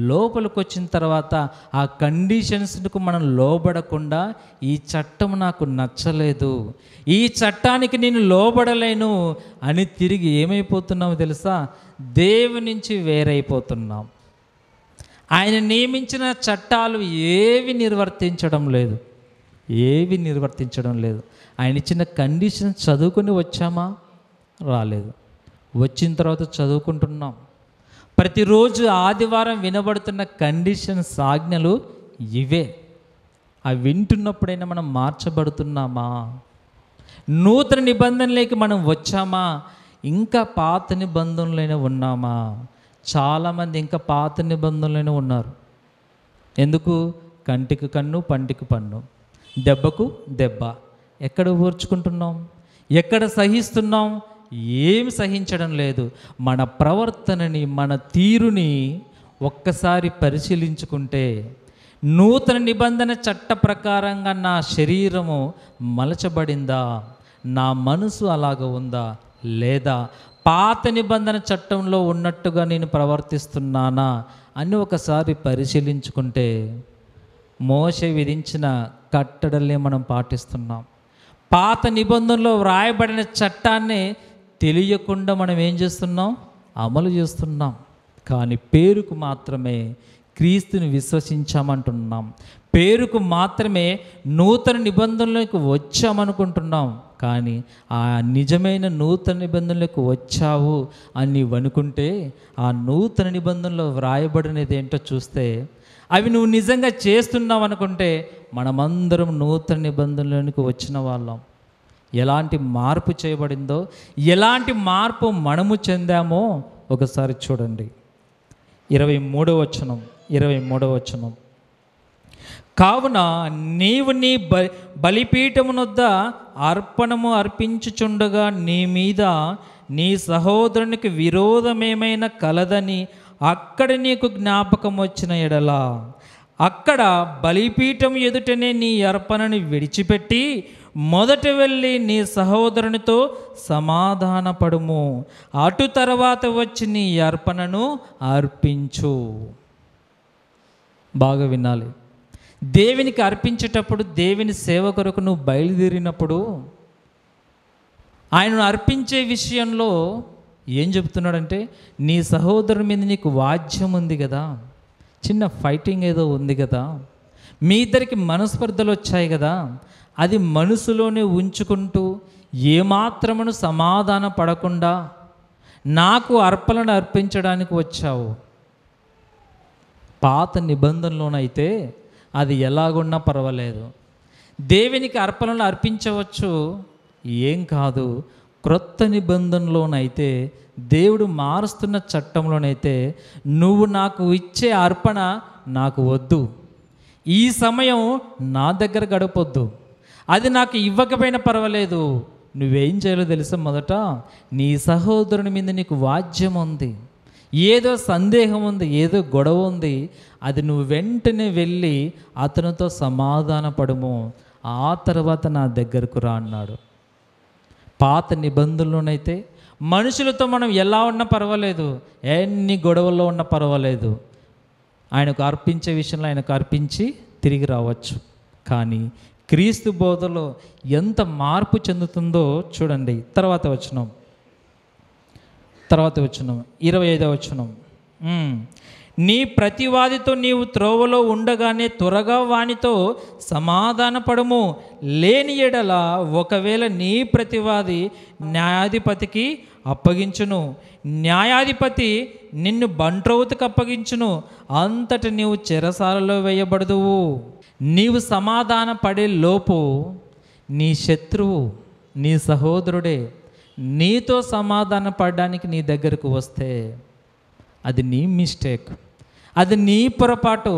లోపలికి వచ్చిన తర్వాత ఆ కండిషన్స్కు మనం లోబడకుండా ఈ చట్టం నాకు నచ్చలేదు, ఈ చట్టానికి నేను లోబడలేను అని తిరిగి ఏమైపోతున్నామో తెలుసా? దేవుని నుంచి వేరైపోతున్నాం. ఆయన నియమించిన చట్టాలు ఏవి నిర్వర్తించడం లేదు. ఆయన ఇచ్చిన కండిషన్ చదువుకొని వచ్చామా? రాలేదు. వచ్చిన తర్వాత చదువుకుంటున్నాం. ప్రతిరోజు ఆదివారం వినబడుతున్న కండిషన్స్, ఆజ్ఞలు ఇవే. అవి వింటున్నప్పుడైనా మనం మార్చబడుతున్నామా? నూతన నిబంధనలోకి మనం వచ్చామా? ఇంకా పాత నిబంధనలైనా ఉన్నామా? చాలామంది ఇంకా పాత నిబంధనలైనా ఉన్నారు. ఎందుకు? కంటికి కన్ను, పంటికి పన్ను, దెబ్బకు దెబ్బ. ఎక్కడ ఓర్చుకుంటున్నాం? ఎక్కడ సహిస్తున్నాం? ఏమి సహించడం లేదు. మన ప్రవర్తనని, మన తీరుని ఒక్కసారి పరిశీలించుకుంటే, నూతన నిబంధన చట్ట ప్రకారంగా నా శరీరము మలచబడిందా? నా మనసు అలాగ ఉందా? లేదా పాత నిబంధన చట్టంలో ఉన్నట్టుగా నేను ప్రవర్తిస్తున్నానా అని ఒకసారి పరిశీలించుకుంటే, మోషే విధించిన కట్టడలే మనం పాటిస్తున్నాం. పాత నిబంధనలో వ్రాయబడిన చట్టాన్ని తెలియకుండా మనం ఏం చేస్తున్నాం? అమలు చేస్తున్నాం. కానీ పేరుకు మాత్రమే క్రీస్తుని విశ్వసించామంటున్నాం, పేరుకు మాత్రమే నూతన నిబంధనలకు వచ్చామనుకుంటున్నాం. కానీ ఆ నిజమైన నూతన నిబంధనలకు వచ్చావు అని నీవు అనుకుంటే, ఆ నూతన నిబంధనలో వ్రాయబడినది ఏంటో చూస్తే, అవి నువ్వు నిజంగా చేస్తున్నావు అనుకుంటే మనమందరం నూతన నిబంధనలోనికి వచ్చిన వాళ్ళం. ఎలాంటి మార్పు చేయబడిందో, ఎలాంటి మార్పు మనము చెందామో ఒకసారి చూడండి. 23వ వచనం. కావున నీవు నీ బలిపీఠమునొద్ద అర్పణము అర్పించుచుండగా నీ మీద నీ సహోదరునికి విరోధమేమైనా కలదని అక్కడ నీకు జ్ఞాపకం వచ్చిన ఎడల, అక్కడ బలిపీఠం ఎదుటనే నీ అర్పణని విడిచిపెట్టి మొదట వెళ్ళి నీ సహోదరునితో సమాధానపడుము, అటు తర్వాత వచ్చి నీ అర్పణను అర్పించు. బాగా వినాలి. దేవునికి అర్పించేటప్పుడు, దేవుని సేవ కొరకు నువ్వు బయలుదేరినప్పుడు, ఆయనను అర్పించే విషయంలో ఏం చెప్తున్నాడంటే, నీ సహోదరుని మీద నీకు వాజ్యం ఉంది కదా, చిన్న ఫైటింగ్ ఏదో ఉంది కదా, మీ ఇద్దరికి మనస్పర్ధలు వచ్చాయి కదా, అది మనసులోనే ఉంచుకుంటూ ఏమాత్రమును సమాధాన పడకుండా నాకు అర్పణను అర్పించడానికి వచ్చావు. పాత నిబంధనలోనైతే అది ఎలాగున్నా పర్వాలేదు, దేవునికి అర్పణలు అర్పించవచ్చు, ఏం కాదు. క్రొత్త నిబంధనలోనైతే, దేవుడు మారుస్తున్న చట్టంలోనైతే, నువ్వు నాకు ఇచ్చే అర్పణ నాకు వద్దు, ఈ సమయం నా దగ్గర గడపొద్దు, అది నాకు ఇవ్వకపోయినా పర్వాలేదు. నువ్వేం చేయాలో తెలుసా? మొదట నీ సహోదరుని మీద నీకు వాజ్యం ఉంది, ఏదో సందేహం ఉంది, ఏదో గొడవ ఉంది, అది నువ్వు వెంటనే వెళ్ళి అతనితో సమాధాన పడుము, ఆ తర్వాత నా దగ్గరకు రా అన్నాడు. పాత నిబంధనలోనైతే మనుషులతో మనం ఎలా ఉన్నా పర్వాలేదు, ఎన్ని గొడవల్లో ఉన్నా పర్వాలేదు, ఆయనకు అర్పించే విషయంలో ఆయనకు అర్పించి తిరిగి రావచ్చు. కానీ క్రీస్తు బోధలో ఎంత మార్పు చెందుతుందో చూడండి. తర్వాత వచనం 25వ వచనం. నీ ప్రతివాదితో నీవు త్రోవలో ఉండగానే త్వరగా వానితో సమాధానపడము, లేని ఎడల ఒకవేళ నీ ప్రతివాది న్యాయాధిపతికి అప్పగించును, న్యాయాధిపతి నిన్ను బంట్రౌతుకు అప్పగించును, అంతట నీవు చెరసాలలో వేయబడదువు. నీవు సమాధాన పడే లోపు నీ శత్రువు, నీ సహోదరుడే నీతో సమాధాన పడడానికి నీ దగ్గరకు వస్తే అది నీ మిస్టేక్, అది నీ పొరపాటు.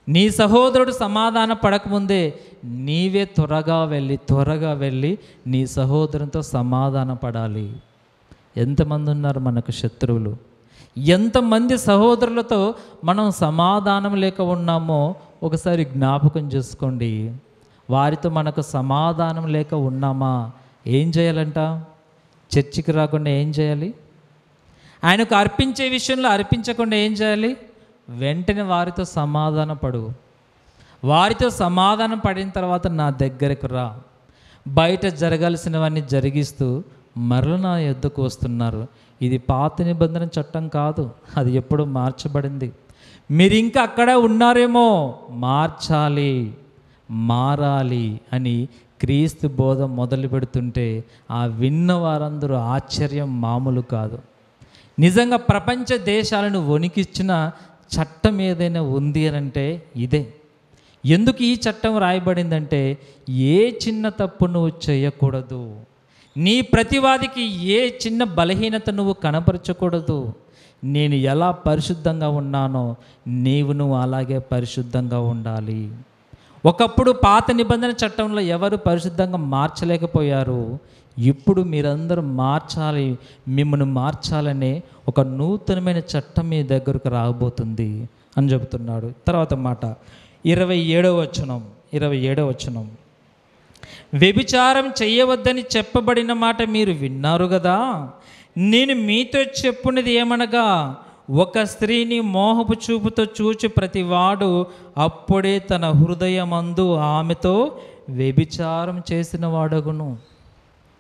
నీ సహోదరుడు సమాధాన పడకముందే నీవే త్వరగా వెళ్ళి నీ సహోదరునితో సమాధాన పడాలి. ఎంతమంది ఉన్నారు మనకు శత్రువులు, ఎంతమంది సహోదరులతో మనం సమాధానం లేక ఉన్నామో ఒకసారి జ్ఞాపకం చేసుకోండి. వారితో మనకు సమాధానం లేక ఉన్నామా? ఏం చేయాలంట? చర్చికి రాకుండా ఏం చేయాలి? ఆయనకు అర్పించే విషయంలో అర్పించకుండా ఏం చేయాలి? వెంటనే వారితో సమాధాన పడు. వారితో సమాధానం పడిన తర్వాత నా దగ్గరకు రా. బయట జరగాల్సినవన్నీ జరిగిస్తూ మరల నా యొద్దకు వస్తున్నారు. ఇది పాత నిబంధన చట్టం కాదు, అది ఎప్పుడూ మార్చబడింది. మీరు ఇంకా అక్కడే ఉన్నారేమో, మారాలి అని క్రీస్తు బోధ మొదలు పెడుతుంటే ఆ విన్న వారందరూ ఆశ్చర్యం మామూలు కాదు. నిజంగా ప్రపంచ దేశాలను వణికిచ్చిన చట్టం ఏదైనా ఉంది అని అంటే ఇదే. ఎందుకు ఈ చట్టం రాయబడిందంటే ఏ చిన్న తప్పు నువ్వు చేయకూడదు, నీ ప్రతివాదికి ఏ చిన్న బలహీనత నువ్వు కనపరచకూడదు. నేను ఎలా పరిశుద్ధంగా ఉన్నానో నువ్వు అలాగే పరిశుద్ధంగా ఉండాలి. ఒకప్పుడు పాత నిబంధన చట్టంలో ఎవరు పరిశుద్ధంగా మార్చలేకపోయారు. ఇప్పుడు మీరందరూ మార్చాలి, మిమ్మల్ని మార్చాలనే ఒక నూతనమైన చట్టం మీ దగ్గరకు రాబోతుంది అని చెబుతున్నాడు. తర్వాత మాట 27వ వచనం. వ్యభిచారం చేయవద్దని చెప్పబడిన మాట మీరు విన్నారు కదా, నేను మీతో చెప్పున్నది ఏమనగా, ఒక స్త్రీని మోహపు చూపుతో చూచి ప్రతివాడు అప్పుడే తన హృదయమందు ఆమెతో వ్యభిచారం చేసిన వాడగును.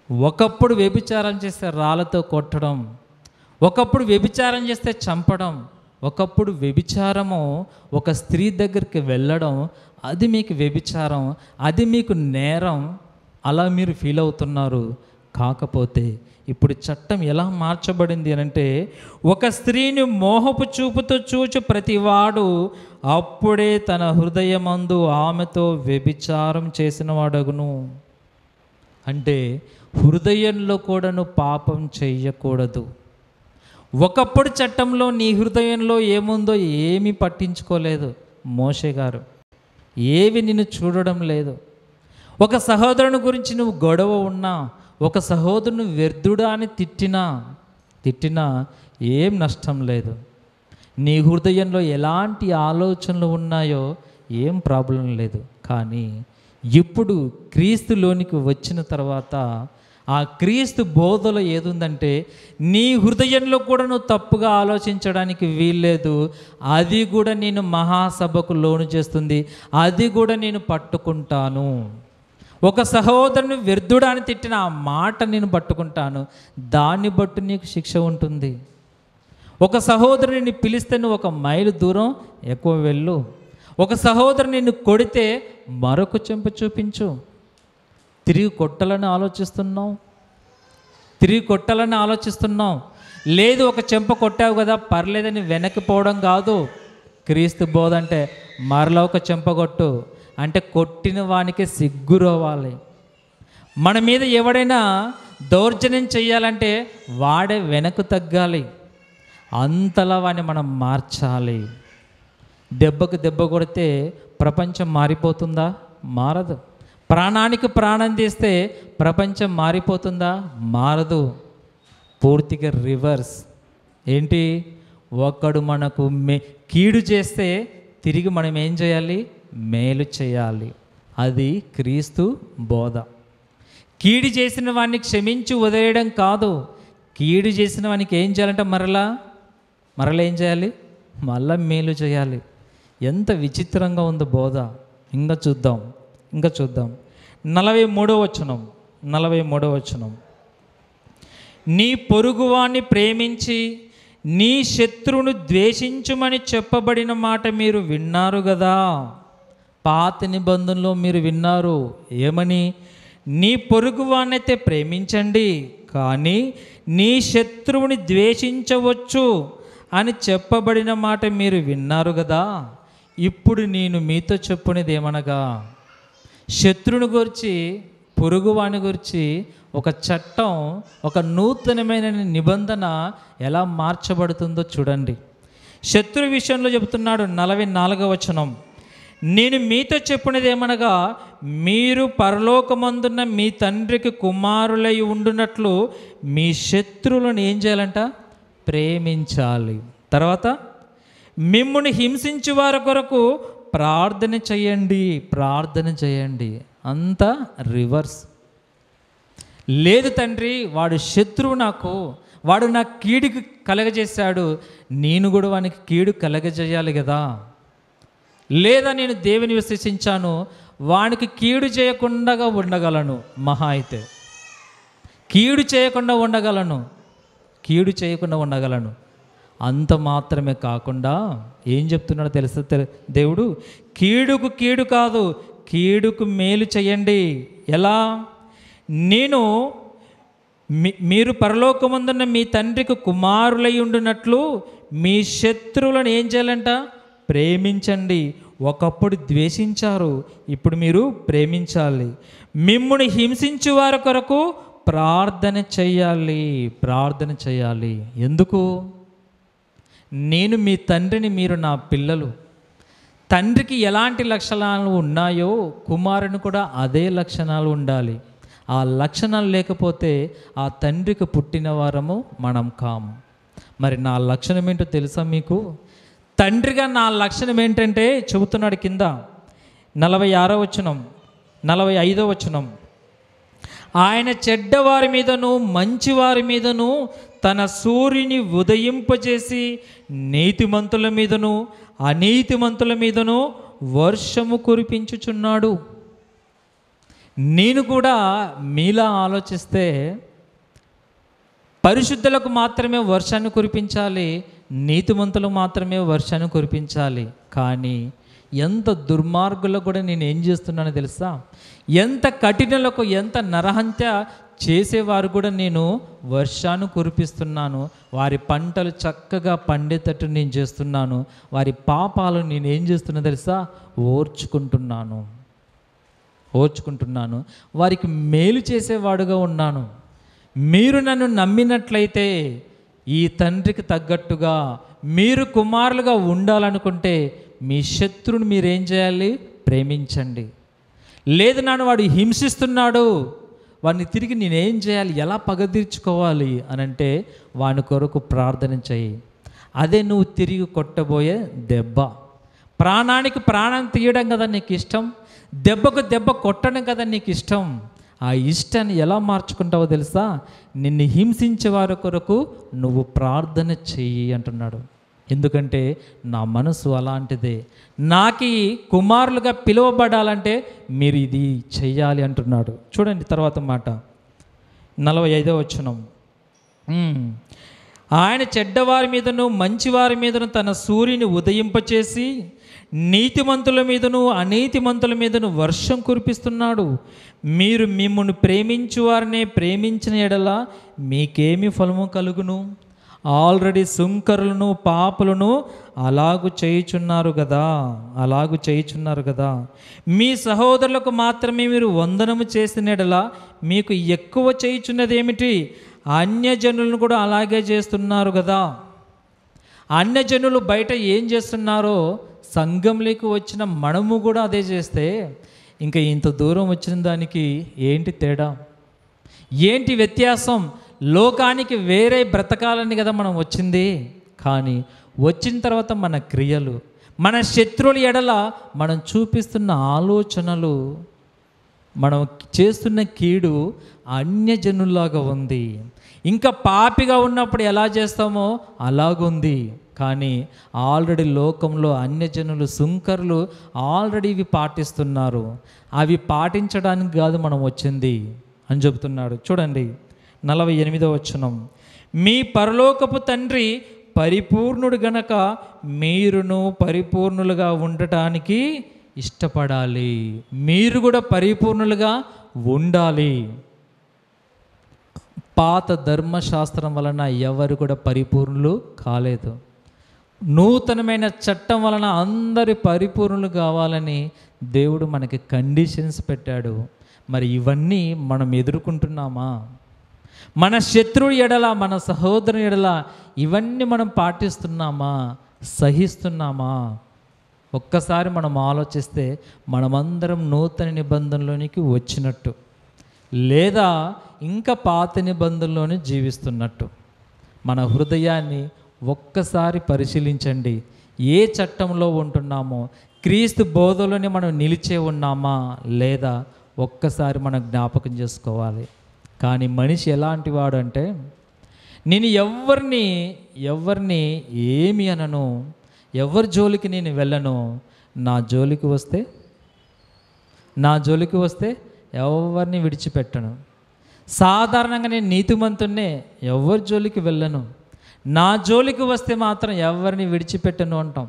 ఒకప్పుడు వ్యభిచారం చేస్తే రాళ్ళతో కొట్టడం, ఒకప్పుడు వ్యభిచారం చేస్తే చంపడం, ఒకప్పుడు వ్యభిచారము ఒక స్త్రీ దగ్గరికి వెళ్ళడం, అది మీకు వ్యభిచారం, అది మీకు నేరం, అలా మీరు ఫీల్ అవుతున్నారు. కాకపోతే ఇప్పుడు చట్టం ఎలా మార్చబడింది అని అంటే, ఒక స్త్రీని మోహపు చూపుతో చూచి ప్రతివాడు అప్పుడే తన హృదయమందు ఆమెతో వ్యభిచారం చేసిన వాడగును. అంటే హృదయంలో కూడా నువ్వు పాపం చెయ్యకూడదు. ఒకప్పుడు చట్టంలో నీ హృదయంలో ఏముందో ఏమీ పట్టించుకోలేదు మోషే గారు, ఏవి నిన్ను చూడడం లేదు. ఒక సహోదరుని గురించి నువ్వు గొడవ ఉన్నా, ఒక సహోదరుని వ్యర్థుడా అని తిట్టినా ఏం నష్టం లేదు. నీ హృదయంలో ఎలాంటి ఆలోచనలు ఉన్నాయో ఏం ప్రాబ్లం లేదు. కానీ ఇప్పుడు క్రీస్తులోనికి వచ్చిన తర్వాత ఆ క్రీస్తు బోధలో ఏదుందంటే, నీ హృదయంలో కూడా నువ్వు తప్పుగా ఆలోచించడానికి వీల్లేదు. అది కూడా నేను మహాసభకు లోను చేస్తుంది, అది కూడా నేను పట్టుకుంటాను. ఒక సహోదరుని వ్యర్థుడా అని తిట్టిన ఆ మాట నేను పట్టుకుంటాను, దాన్ని బట్టి నీకు శిక్ష ఉంటుంది. ఒక సహోదరుని పిలిస్తే నువ్వు 1 మైలు దూరం ఎక్కువ వెళ్ళు. ఒక సహోదరుని నిన్ను కొడితే మరొక చెంప చూపించు. తిరిగి కొట్టాలని ఆలోచిస్తున్నావు. లేదు, ఒక చెంప కొట్టావు కదా పర్లేదని వెనక్కిపోవడం కాదు. క్రీస్తు బోధ అంటే మరలా ఒక చెంప కొట్టు అంటే కొట్టిన వానికి సిగ్గురవ్వాలి. మన మీద ఎవడైనా దౌర్జన్యం చెయ్యాలంటే వాడే వెనక్కు తగ్గాలి. అంతలా వాడిని మనం మార్చాలి. దెబ్బకు దెబ్బ కొడితే ప్రపంచం మారిపోతుందా? మారదు. ప్రాణానికి ప్రాణం తీస్తే ప్రపంచం మారిపోతుందా? మారదు. పూర్తిగా రివర్స్. ఏంటి? ఒకడు మనకు కీడు చేస్తే తిరిగి మనం ఏం చేయాలి? మేలు చేయాలి. అది క్రీస్తు బోధ. కీడు చేసిన వాడిని క్షమించి వదిలేయడం కాదు, కీడు చేసిన వానికి ఏం చేయాలంటే మరలా ఏం చేయాలి? మళ్ళా మేలు చేయాలి. ఎంత విచిత్రంగా ఉంది బోధ. ఇంకా చూద్దాం 43వ వచనం. నీ పొరుగువాన్ని ప్రేమించి నీ శత్రువును ద్వేషించుమని చెప్పబడిన మాట మీరు విన్నారు కదా. పాత నిబంధనలో మీరు విన్నారు ఏమని? నీ పొరుగువాన్నైతే ప్రేమించండి, కానీ నీ శత్రువుని ద్వేషించవచ్చు అని చెప్పబడిన మాట మీరు విన్నారు కదా. ఇప్పుడు నేను మీతో చెప్పునేది ఏమనగా, శత్రువుని గురించి, పొరుగువాని గురించి ఒక చట్టం, ఒక నూతనమైన నిబంధన ఎలా మార్చబడుతుందో చూడండి. శత్రు విషయంలో చెబుతున్నాడు 44వ వచనం. నేను మీతో చెప్పినది ఏమనగా, మీరు పరలోకమందున్న మీ తండ్రికి కుమారులై ఉండునట్లు మీ శత్రువులను ఏం చేయాలంట? ప్రేమించాలి. తర్వాత మిమ్ముని హింసించు వారి కొరకు ప్రార్థన చేయండి. అంతా రివర్స్. లేదు తండ్రి, వాడు శత్రువు, వాడు నాకు కీడుకి కలగజేశాడు, నేను కూడా వానికి కీడు కలగజేయాలి కదా. లేదా నేను దేవుని విశ్వసించాను, వానికి కీడు చేయకుండా ఉండగలను, మహా అయితే కీడు చేయకుండా ఉండగలను. అంత మాత్రమే కాకుండా ఏం చెప్తున్నాడో తెలుసా దేవుడు? కీడుకు కీడు కాదు, కీడుకు మేలు చేయండి. ఎలా? మీరు పరలోకమందున్న మీ తండ్రికి కుమారులై ఉండునట్లు మీ శత్రువులను ఏం చేయాలంట? ప్రేమించండి. ఒకప్పుడు ద్వేషించారు, ఇప్పుడు మీరు ప్రేమించాలి. మిమ్ముని హింసించు వారి కొరకు ప్రార్థన చేయాలి. ఎందుకు? నేను మీ తండ్రిని, మీరు నా పిల్లలు. తండ్రికి ఎలాంటి లక్షణాలు ఉన్నాయో కుమారుని కూడా అదే లక్షణాలు ఉండాలి. ఆ లక్షణాలు లేకపోతే ఆ తండ్రికి పుట్టిన వారము మనం కాము. మరి నా లక్షణం ఏంటో తెలుసా మీకు? తండ్రిగా నా లక్షణం ఏంటంటే చెబుతున్నాడు కింద 46వ వచనం, 45వ వచనం. ఆయన చెడ్డవారి మీదను మంచివారి మీదను తన సూర్యుని ఉదయింపజేసి నీతిమంతుల మీదను అనీతిమంతుల మీదను వర్షము కురిపించుచున్నాడు. నేను కూడా మీలా ఆలోచిస్తే పరిశుద్ధులకు మాత్రమే వర్షాన్ని కురిపించాలి, నీతిమంతులకు మాత్రమే వర్షాన్ని కురిపించాలి. కానీ ఎంత దుర్మార్గులకు కూడా నేను ఏం చేస్తున్నానో తెలుసా? ఎంత కఠినలకు, ఎంత నరహంత్య చేసేవారు కూడా నేను వర్షాన్ని కురిపిస్తున్నాను. వారి పంటలు చక్కగా పండేటట్టు నేను చేస్తున్నాను. వారి పాపాలు నేను ఏం చేస్తున్నా తెలుసా? ఓర్చుకుంటున్నాను. వారికి మేలు చేసేవాడుగా ఉన్నాను. మీరు నన్ను నమ్మినట్లయితే ఈ తండ్రికి తగ్గట్టుగా మీరు కుమారులుగా ఉండాలనుకుంటే మీ శత్రువుని మీరేం చేయాలి? ప్రేమించండి. లేదు నన్ను వాడు హింసిస్తున్నాడు, వాడిని తిరిగి నేనేం చేయాలి, ఎలా పగ తీర్చుకోవాలి అని అంటే వాని కొరకు ప్రార్థన చేయి. అదే నువ్వు తిరిగి కొట్టబోయే దెబ్బ. ప్రాణానికి ప్రాణం తీయడం కదా నీకు ఇష్టం, దెబ్బకు దెబ్బ కొట్టడం కదా నీకు ఇష్టం. ఆ ఇష్టాన్ని ఎలా మార్చుకుంటావో తెలుసా? నిన్ను హింసించే వారి కొరకు నువ్వు ప్రార్థన చెయ్యి అంటున్నాడు. ఎందుకంటే నా మనసు అలాంటిదే. నాకు కుమారులుగా పిలువబడాలంటే మీరు ఇది చెయ్యాలి అంటున్నాడు. చూడండి తర్వాత మాట 45వ వచనం. ఆయన చెడ్డవారి మీదను మంచివారి మీదను తన సూర్యుని ఉదయింపచేసి నీతిమంతుల మీదను అనీతిమంతుల మీదను వర్షం కురిపిస్తున్నాడు. మీరు మిమ్మును ప్రేమించు వారినే ప్రేమించిన ఎడల మీకేమి ఫలము కలుగును? ఆల్రెడీ సుంకరులను పాపులను అలాగు చేయుచున్నారు కదా. మీ సహోదరులకు మాత్రమే మీరు వందనము చేసిన ఎడల మీకు ఎక్కువ చేయుచున్నది ఏమిటి? అన్యజనులను కూడా అలాగే చేస్తున్నారు కదా. అన్యజనులు బయట ఏం చేస్తున్నారో సంఘంలోకి వచ్చిన మనము కూడా అదే చేస్తే ఇంకా ఇంత దూరం వచ్చిన దానికి ఏంటి తేడా, ఏంటి వ్యత్యాసం? లోకానికి వేరే బ్రతకాలని కదా మనం వచ్చింది. కానీ వచ్చిన తర్వాత మన క్రియలు, మన శత్రువుల ఎడల మనం చూపిస్తున్న ఆలోచనలు మనం చేస్తున్న కీడు అన్యజనుల్లాగా ఉంది. ఇంకా పాపిగా ఉన్నప్పుడు ఎలా చేస్తామో అలాగుంది. కానీ ఆల్రెడీ లోకంలో అన్యజనులు, సుంకరులు ఆల్రెడీ ఇవి పాటిస్తున్నారు. అవి పాటించడానికి కాదు మనం వచ్చింది అని చెబుతున్నాడు. చూడండి 48వ వచనం, మీ పరలోకపు తండ్రి పరిపూర్ణుడు గనక మీరును పరిపూర్ణులుగా ఉండటానికి ఇష్టపడాలి. మీరు కూడా పరిపూర్ణులుగా ఉండాలి. పాత ధర్మశాస్త్రం వలన ఎవరు కూడా పరిపూర్ణులు కాలేదు. నూతనమైన చట్టం వలన అందరి పరిపూర్ణులు కావాలని దేవుడు మనకి కండిషన్స్ పెట్టాడు. మరి ఇవన్నీ మనం ఎదుర్కొంటున్నామా? మన శత్రువు ఎడల, మన సహోదరుని ఎడల ఇవన్నీ మనం పాటిస్తున్నామా, సహిస్తున్నామా? ఒక్కసారి మనం ఆలోచిస్తే మనమందరం నూతన నిబంధనలోనికి వచ్చినట్టు, లేదా ఇంకా పాత నిబంధనలోనే జీవిస్తున్నట్టు. మన హృదయాన్ని ఒక్కసారి పరిశీలించండి. ఏ చట్టంలో ఉంటున్నామో, క్రీస్తు బోధలోనే మనం నిలిచే ఉన్నామా లేదా ఒక్కసారి మనం జ్ఞాపకం చేసుకోవాలి. కానీ మనిషి ఎలాంటి వాడు అంటే, నేను ఎవరిని ఏమి అనను, ఎవరి జోలికి నేను వెళ్ళను, నా జోలికి వస్తే ఎవరిని విడిచిపెట్టను. సాధారణంగా నేను నీతిమంతున్నే, ఎవరి జోలికి వెళ్ళను, నా జోలికి వస్తే మాత్రం ఎవరిని విడిచిపెట్టను అంటాం.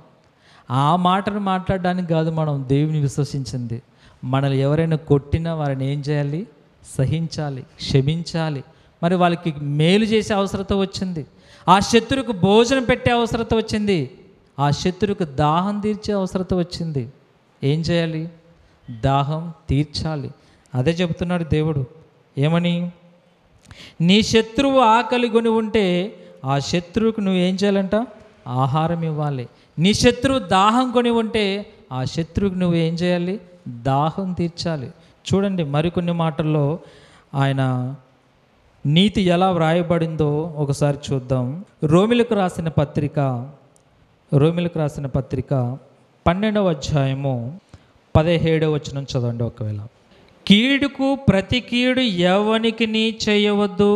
ఆ మాటను మాట్లాడడానికి కాదు మనం దేవుని విశ్వసించింది. మనల్ని ఎవరైనా కొట్టినా వారిని ఏం చేయాలి? సహించాలి, క్షమించాలి. మరి వాళ్ళకి మేలు చేసే అవసరత వచ్చింది. ఆ శత్రువుకు భోజనం పెట్టే అవసరత వచ్చింది. ఆ శత్రువుకు దాహం తీర్చే అవసరత వచ్చింది. ఏం చేయాలి? దాహం తీర్చాలి. అదే చెబుతున్నాడు దేవుడు. ఏమని? నీ శత్రువు ఆకలి కొని ఉంటే ఆ శత్రువుకు నువ్వేం చేయాలంట? ఆహారం ఇవ్వాలి. నీ శత్రువు దాహం కొని ఉంటే ఆ శత్రువుకు నువ్వేం చేయాలి? దాహం తీర్చాలి. చూడండి మరికొన్ని మాటల్లో ఆయన నీతి ఎలా వ్రాయబడిందో ఒకసారి చూద్దాం. రోమిలకు రాసిన పత్రిక 12వ అధ్యాయము 17వ వచనం చదవండి ఒకవేళ. కీడుకు ప్రతి కీడు ఎవనికి నీ చేయవద్దు,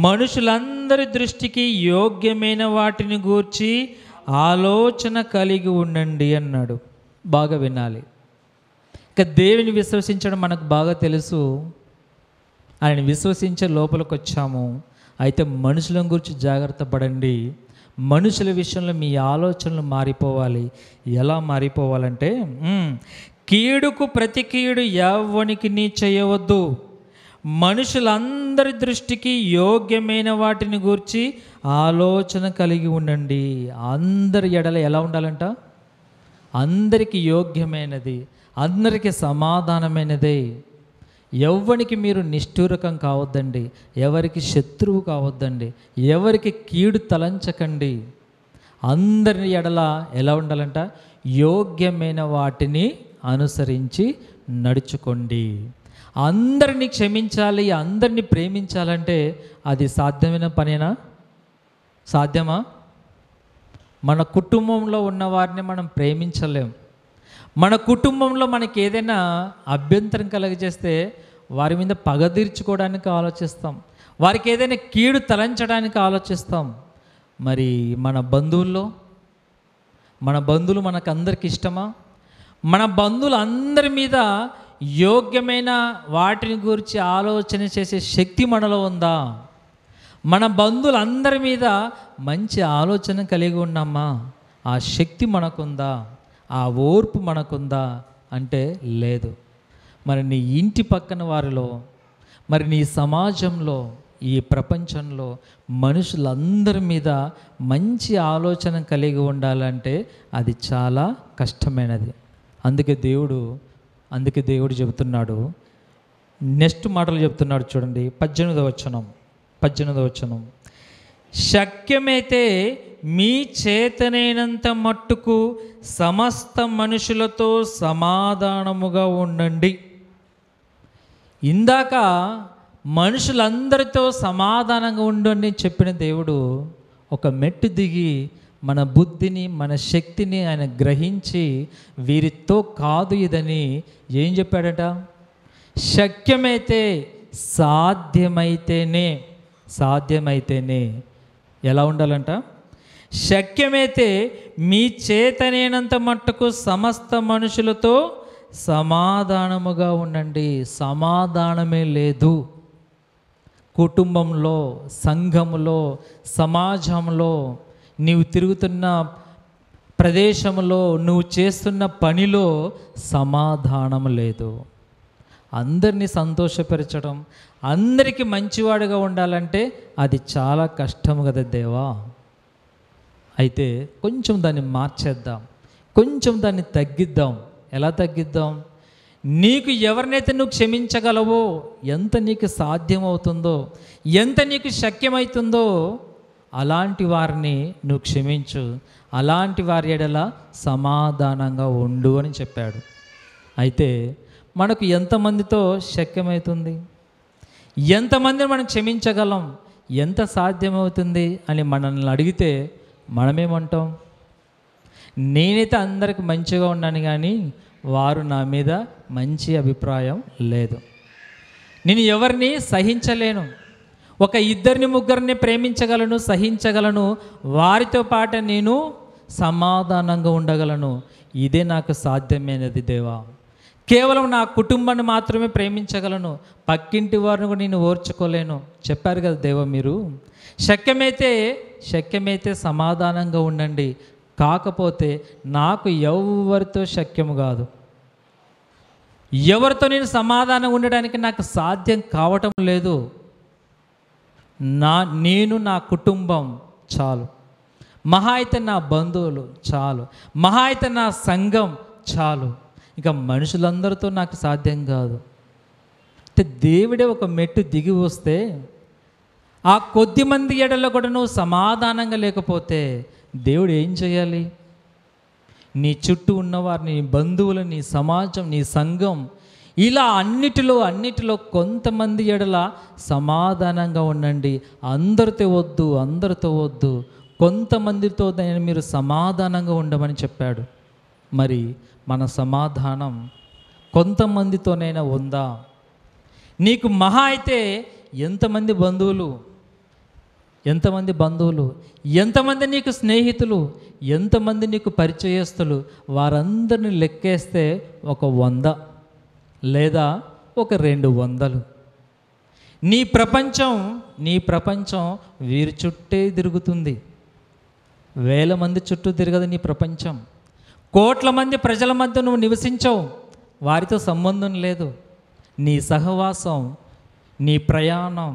మనుషులందరి దృష్టికి యోగ్యమైన వాటిని గూర్చి ఆలోచన కలిగి ఉండండి అన్నాడు. బాగా వినాలి. ఇక దేవుని విశ్వసించడం మనకు బాగా తెలుసు. ఆయన విశ్వసించే లోపలికి వచ్చాము. అయితే మనుషుల గురించి జాగ్రత్త పడండి. మనుషుల విషయంలో మీ ఆలోచనలు మారిపోవాలి. ఎలా మారిపోవాలంటే, కీడుకు ప్రతి కీడు ఎవనికి నీ చేయవద్దు, మనుషులందరి దృష్టికి యోగ్యమైన వాటిని గూర్చి ఆలోచన కలిగి ఉండండి. అందరి ఎడల ఎలా ఉండాలంట? అందరికీ యోగ్యమైనది, అందరికీ సమాధానమైనదే. ఎవరికి మీరు నిష్ఠూరకం కావద్దండి, ఎవరికి శత్రువు కావద్దండి, ఎవరికి కీడు తలంచకండి. అందరి ఎడల ఎలా ఉండాలంట? యోగ్యమైన వాటిని అనుసరించి నడుచుకోండి. అందరినీ క్షమించాలి, అందరినీ ప్రేమించాలంటే అది సాధ్యమైన పనేనా? సాధ్యమా? మన కుటుంబంలో ఉన్న వారిని మనం ప్రేమించలేం. మన కుటుంబంలో మనకి ఏదైనా అభ్యంతరం కలగజేస్తే వారి మీద పగ తీర్చుకోవడానికి ఆలోచిస్తాం, వారికి ఏదైనా కీడు తలంచడానికి ఆలోచిస్తాం. మరి మన బంధువులు మనకు అందరికి ఇష్టమా? మన బంధువులు అందరి మీద యోగ్యమైన వాటిని గురించి ఆలోచన చేసే శక్తి మనలో ఉందా? మన బంధువులందరి మీద మంచి ఆలోచన కలిగి ఉన్నామా? ఆ శక్తి మనకుందా? ఆ ఓర్పు మనకుందా అంటే లేదు. మరి నీ ఇంటి పక్కన వారిలో, మరి నీ సమాజంలో, ఈ ప్రపంచంలో మనుషులందరి మీద మంచి ఆలోచన కలిగి ఉండాలంటే అది చాలా కష్టమైనది. అందుకే దేవుడు చెబుతున్నాడు, నెక్స్ట్ మాటలు చెప్తున్నాడు చూడండి. 18వ వచనం, శక్యమైతే మీ చేతనైనంత మట్టుకు సమస్త మనుషులతో సమాధానముగా ఉండండి. ఇందాక మనుషులందరితో సమాధానంగా ఉండండి చెప్పిన దేవుడు ఒక మెట్టు దిగి మన బుద్ధిని, మన శక్తిని ఆయన గ్రహించి వీరితో కాదు ఇదని ఏం చెప్పాడట? శక్యమైతే, సాధ్యమైతేనే ఎలా ఉండాలంట? శక్యమైతే మీ చేతనైనంత మట్టుకు సమస్త మనుషులతో సమాధానముగా ఉండండి. సమాధానమే లేదు. కుటుంబంలో, సంఘంలో, సమాజంలో, నీవు తిరుగుతున్న ప్రదేశంలో, నువ్వు చేస్తున్న పనిలో సమాధానం లేదు. అందరినీ సంతోషపరచడం, అందరికీ మంచివాడుగా ఉండాలంటే అది చాలా కష్టం కదా దేవా. అయితే కొంచెం దాన్ని మార్చేద్దాం, కొంచెం దాన్ని తగ్గిద్దాం. ఎలా తగ్గిద్దాం? నీకు ఎవరినైతే నువ్వు క్షమించగలవో, ఎంత నీకు సాధ్యమవుతుందో, ఎంత నీకు శక్యమవుతుందో అలాంటి వారిని నువ్వు క్షమించు. అలాంటి వారి ఎడల సమాధానంగా ఉండు అని చెప్పాడు. అయితే మనకు ఎంతమందితో శక్యమవుతుంది? ఎంతమందిని మనం క్షమించగలం? ఎంత సాధ్యమవుతుంది అని మనల్ని అడిగితే మనమేమంటాం? నేనైతే అందరికి మంచిగా ఉన్నాను, కానీ వారు నా మీద మంచి అభిప్రాయం లేదు. నేను ఎవరిని సహించలేను. ఒక 2-3 ప్రేమించగలను, సహించగలను, వారితో పాటు నేను సమాధానంగా ఉండగలను. ఇదే నాకు సాధ్యమైనది దేవా. కేవలం నా కుటుంబాన్ని మాత్రమే ప్రేమించగలను, పక్కింటి వారిని కూడా నేను ఓర్చుకోలేను. చెప్పారు కదా దేవా మీరు. శక్యమైతే సమాధానంగా ఉండండి. కాకపోతే నాకు ఎవరితో శక్యం కాదు. ఎవరితో నేను సమాధానం ఉండడానికి నాకు సాధ్యం కావటం లేదు. నేను నా కుటుంబం చాలు, మహా అయితే నా బంధువులు చాలు, మహా అయితే నా సంఘం చాలు. ఇక మనుషులందరితో నాకు సాధ్యం కాదు. అంటే దేవుడే ఒక మెట్టు దిగి వస్తే ఆ కొద్ది మంది ఎడలో కూడా నువ్వు సమాధానంగా లేకపోతే దేవుడు ఏం చేయాలి? నీ చుట్టూ ఉన్నవారిని, నీ బంధువులు, నీ సమాజం, నీ సంఘం, ఇలా అన్నిటిలో కొంతమంది ఎడల సమాధానంగా ఉండండి. అందరితో వద్దు, కొంతమందితో మీరు సమాధానంగా ఉండమని చెప్పాడు. మరి మన సమాధానం కొంతమందితోనైనా ఉందా? నీకు మహా అయితే ఎంతమంది బంధువులు, ఎంతమంది నీకు స్నేహితులు, ఎంతమంది నీకు పరిచయస్తులు, వారందరిని లెక్కేస్తే ఒక 100 లేదా ఒక 200. నీ ప్రపంచం వీరి చుట్టే తిరుగుతుంది. వేల మంది చుట్టూ తిరగదు నీ ప్రపంచం. కోట్ల మంది ప్రజల మధ్య నువ్వు నివసించవు, వారితో సంబంధం లేదు. నీ సహవాసం, నీ ప్రయాణం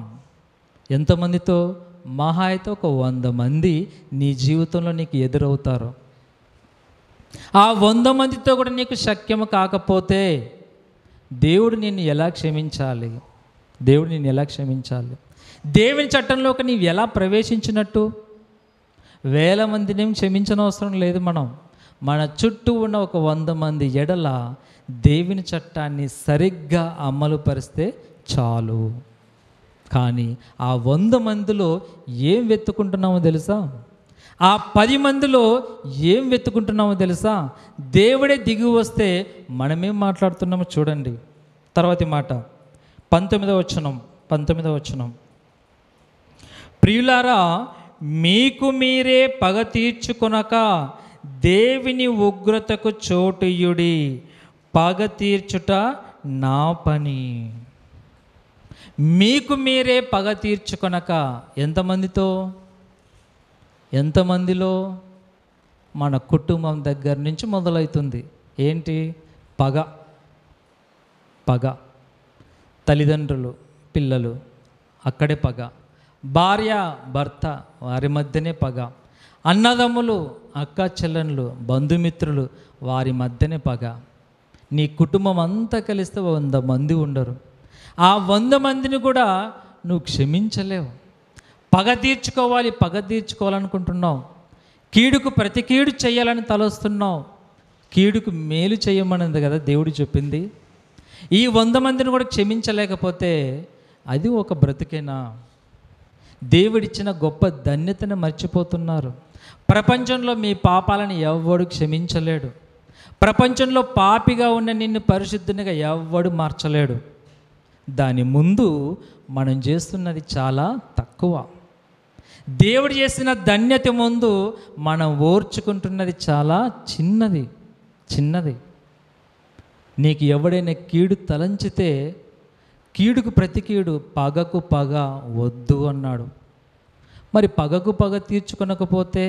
ఎంతమందితో? మహా అయితే ఒక 100 మంది నీ జీవితంలో నీకు ఎదురవుతారు. ఆ 100 మందితో కూడా నీకు శక్యము కాకపోతే దేవుడు నిన్ను ఎలా క్షమించాలి? దేవుని చట్టంలోకి నీవు ఎలా ప్రవేశించినట్టు? వేల మందిని క్షమించనవసరం లేదు. మన చుట్టూ ఉన్న ఒక 100 మంది ఎడల దేవుని చట్టాన్ని సరిగ్గా అమలు పరిస్తే చాలు. కానీ ఆ 100 మందిలో ఏం వెతుకుంటున్నామో తెలుసా? ఆ 10 మందిలో ఏం వెతుకుంటున్నామో తెలుసా? దేవుడే దిగి వస్తే మనమేం మాట్లాడుతున్నామో చూడండి. తర్వాతి మాట 19వ వచనం. ప్రియులారా, మీకు మీరే పగ తీర్చుకొనక దేవుని ఉగ్రతకు చోటుయుడి. పగ తీర్చుట నా పని. మీకు మీరే పగ తీర్చుకొనక. ఎంతమందిలో? మన కుటుంబం దగ్గర నుంచి మొదలవుతుంది. ఏంటి? పగ. తల్లిదండ్రులు, పిల్లలు, అక్కడే పగ. భార్య, భర్త, వారి మధ్యనే పగ. అన్నదమ్ములు, అక్క చెల్లెళ్ళు, బంధుమిత్రులు, వారి మధ్యనే పగ. నీ కుటుంబం అంతా కలిస్తే 100 మంది ఉండరు. ఆ 100 మందిని కూడా నువ్వు క్షమించలేవు. పగ తీర్చుకోవాలనుకుంటున్నావు. కీడుకు ప్రతి కీడు చేయాలని తలొస్తున్నావు. కీడుకు మేలు చేయమన్నది కదా దేవుడు చెప్పింది. ఈ 100 మందిని కూడా క్షమించలేకపోతే అది ఒక బ్రతికేనా? దేవుడిచ్చిన గొప్ప ధన్యతను మర్చిపోతున్నారు. ప్రపంచంలో మీ పాపాలను ఎవ్వడు క్షమించలేడు. ప్రపంచంలో పాపిగా ఉన్న నిన్ను పరిశుద్ధునిగా ఎవ్వడు మార్చలేడు. దాని ముందు మనం చేస్తున్నది చాలా తక్కువ. దేవుడు చేసిన ధన్యత ముందు మనం ఓర్చుకుంటున్నది చాలా చిన్నది. నీకు ఎవడైనా కీడు తలంచితే కీడుకు ప్రతి కీడు, పగకు పగ వద్దు అన్నాడు. మరి పగకు పగ తీర్చుకొనకపోతే,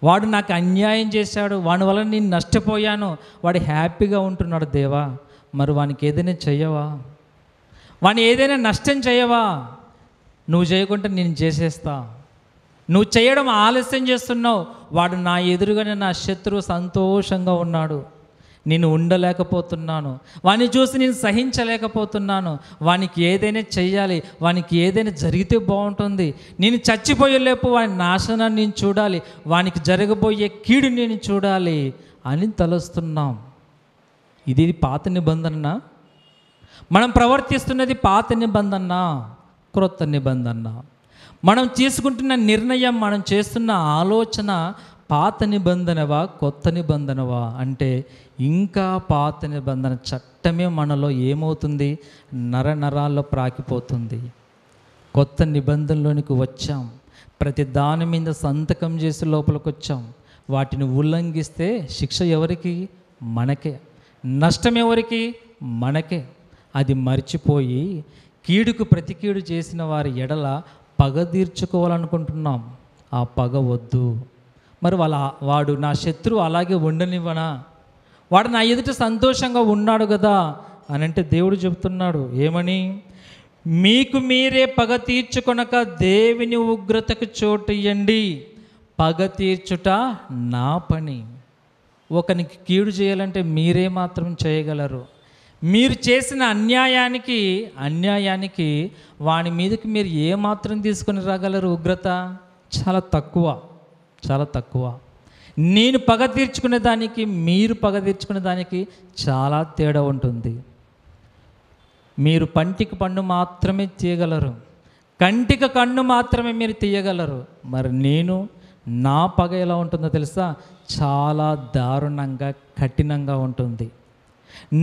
వాడు నాకు అన్యాయం చేశాడు, వాడి వల్ల నేను నష్టపోయాను, వాడు హ్యాపీగా ఉంటున్నాడు దేవా, మరి వానికి ఏదైనా చెయ్యవా? వాడిని ఏదైనా నష్టం చేయవా? నువ్వు చేయకుంటే నేను చేసేస్తా. నువ్వు చేయడం ఆలస్యం చేస్తున్నావు. వాడు నా ఎదురుగానే నా శత్రువు సంతోషంగా ఉన్నాడు, నేను ఉండలేకపోతున్నాను, వాడిని చూసి నేను సహించలేకపోతున్నాను. వానికి ఏదైనా చెయ్యాలి, వానికి ఏదైనా జరిగితే బాగుంటుంది, నేను చచ్చిపోయేలేపు వాని నాశనాన్ని నేను చూడాలి, వానికి జరగబోయే కీడు నేను చూడాలి అని తలుస్తున్నాం. ఇది పాత నిబంధన. మనం ప్రవర్తిస్తున్నది పాత నిబంధన, క్రొత్త నిబంధన. మనం తీసుకుంటున్న నిర్ణయం, మనం చేస్తున్న ఆలోచన పాత నిబంధనవా కొత్త నిబంధనవా అంటే ఇంకా పాత నిబంధన చట్టమే మనలో ఏమవుతుంది, నరాల్లో ప్రాకిపోతుంది. కొత్త నిబంధనలోనికి వచ్చాం, ప్రతి దాని మీద సంతకం చేసి లోపలికి వచ్చాం. వాటిని ఉల్లంఘిస్తే శిక్ష ఎవరికి? మనకే. నష్టం ఎవరికి? మనకే. అది మర్చిపోయి కీడుకు ప్రతి కీడు చేసిన వారి ఎడల పగ తీర్చుకోవాలనుకుంటున్నాం. ఆ పగ వద్దు. మరి వాడు నా శత్రువు అలాగే ఉండనివ్వనా? వాడు నా ఎదుట సంతోషంగా ఉన్నాడు కదా అని అంటే దేవుడు చెప్తున్నాడు ఏమని? మీకు మీరే పగ తీర్చుకొనక దేవుని ఉగ్రతకు చోటు ఇయ్యండి, పగ తీర్చుట నా పని. ఒకనికి కీడు చేయాలంటే మీరే మాత్రం చేయగలరు. మీరు చేసిన అన్యాయానికి వాని మీదకి మీరు ఏమాత్రం తీసుకొని రాగలరు? ఉగ్రత చాలా తక్కువ. నేను పగ తీర్చుకునే దానికి, మీరు పగ తీర్చుకునే దానికి చాలా తేడా ఉంటుంది. మీరు పంటికి పన్ను మాత్రమే తీయగలరు, కంటికి కన్ను మాత్రమే మీరు తీయగలరు. మరి నా పగ ఎలా ఉంటుందో తెలుసా? చాలా దారుణంగా, కఠినంగా ఉంటుంది.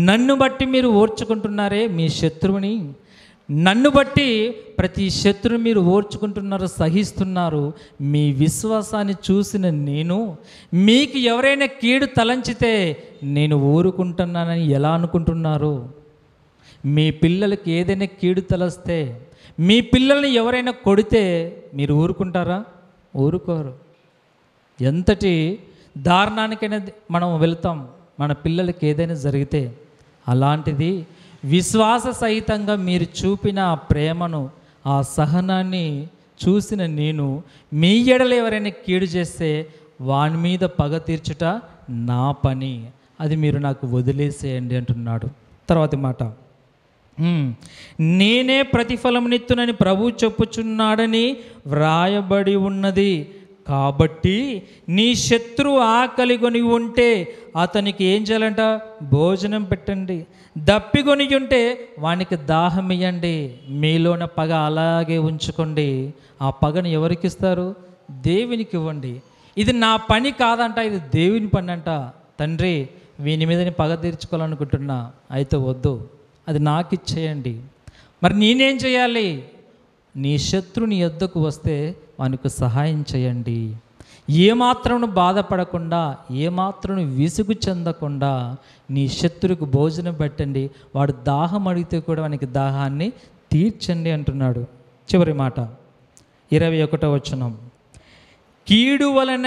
నన్ను బట్టి మీరు ఓర్చుకుంటున్నారే మీ శత్రువుని, నన్ను బట్టి ప్రతి శత్రువు మీరు ఓర్చుకుంటున్నారు, సహిస్తున్నారు. మీ విశ్వాసాన్ని చూసిన నేను, మీకు ఎవరైనా కీడు తలంచితే నేను ఊరుకుంటున్నానని ఎలా అనుకుంటున్నారు? మీ పిల్లలకి ఏదైనా కీడు తలస్తే, మీ పిల్లల్ని ఎవరైనా కొడితే మీరు ఊరుకుంటారా? ఊరుకోరు. ఎంతటి దారుణానికైనా మనం వెళ్తాం మన పిల్లలకి ఏదైనా జరిగితే. అలాంటిది విశ్వాస సహితంగా మీరు చూపిన ఆ ప్రేమను, ఆ సహనాన్ని చూసిన నేను, మీ ఎడల ఎవరైనా కీడు చేస్తే వాని మీద పగ తీర్చుట నా పని, అది మీరు నాకు వదిలేసేయండి అంటున్నాడు. తర్వాతి మాట, నేనే ప్రతిఫలమునిత్తునని ప్రభువు చెప్పుచున్నాడని వ్రాయబడి ఉన్నది. కాబట్టి నీ శత్రువు ఆకలిగొని ఉంటే అతనికి ఏం చేయాలంట? భోజనం పెట్టండి. దప్పిగొని ఉంటే వానికి దాహం ఇయ్యండి. మీలోన పగ అలాగే ఉంచుకోండి. ఆ పగను ఎవరికి ఇస్తారు? దేవునికి ఇవ్వండి. ఇది నా పని కాదంట, ఇది దేవుని పని అంట. తండ్రి, వీని మీద నేను పగ తీర్చుకోవాలనుకుంటున్నా, అయితే వద్దు, అది నాకు ఇచ్చేయండి. మరి నేనేం చేయాలి? నీ శత్రుని యొద్దకు వస్తే వానికి సహాయం చేయండి. ఏమాత్రం బాధపడకుండా, ఏమాత్రం విసుగు చెందకుండా నీ శత్రువుకు భోజనం పెట్టండి. వాడు దాహం అడిగితే కూడా వానికి దాహాన్ని తీర్చండి అంటున్నాడు. చివరి మాట 21వ వచనం, కీడు వలన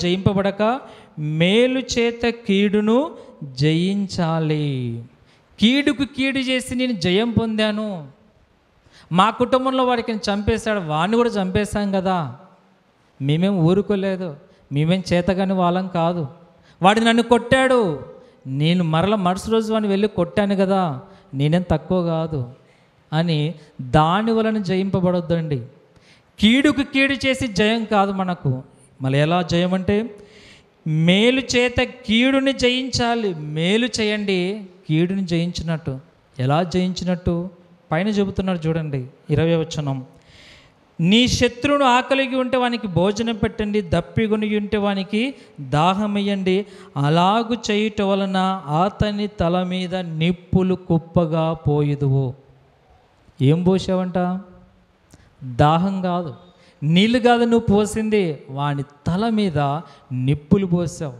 జయింపబడక మేలు చేత కీడును జయించాలి. కీడుకు కీడు చేసి నేను జయం పొందాను, మా కుటుంబంలో వాడికి చంపేశాడు, వాడిని కూడా చంపేశాం కదా, మేమేం ఊరుకోలేదు, మేమేం చేతగాని వాళ్ళం కాదు. వాడు నన్ను కొట్టాడు, నేను మరుసటి రోజు వాడిని వెళ్ళి కొట్టాను కదా, నేనేం తక్కువ కాదు అని దాని వలన జయింపబడొద్దండి. కీడుకు కీడు చేసి జయం కాదు మనకు. మళ్ళీ ఎలా జయం అంటే? మేలు చేత కీడుని జయించాలి. మేలు చేయండి, కీడుని జయించినట్టు. ఎలా జయించినట్టు? పైన చెబుతున్నాడు చూడండి, 20వ వచనం, నీ శత్రువును ఆకలిగి ఉంటే వానికి భోజనం పెట్టండి, దప్పిగొని ఉంటే వానికి దాహమియ్యండి. అలాగు చేయుట వలన అతని తల మీద నిప్పులు కుప్పగా పోయుదువు. ఏం పోసావంట? దాహం కాదు, నీళ్ళు కాదు నువ్వు పోసింది, వాని తల మీద నిప్పులు పోసావు.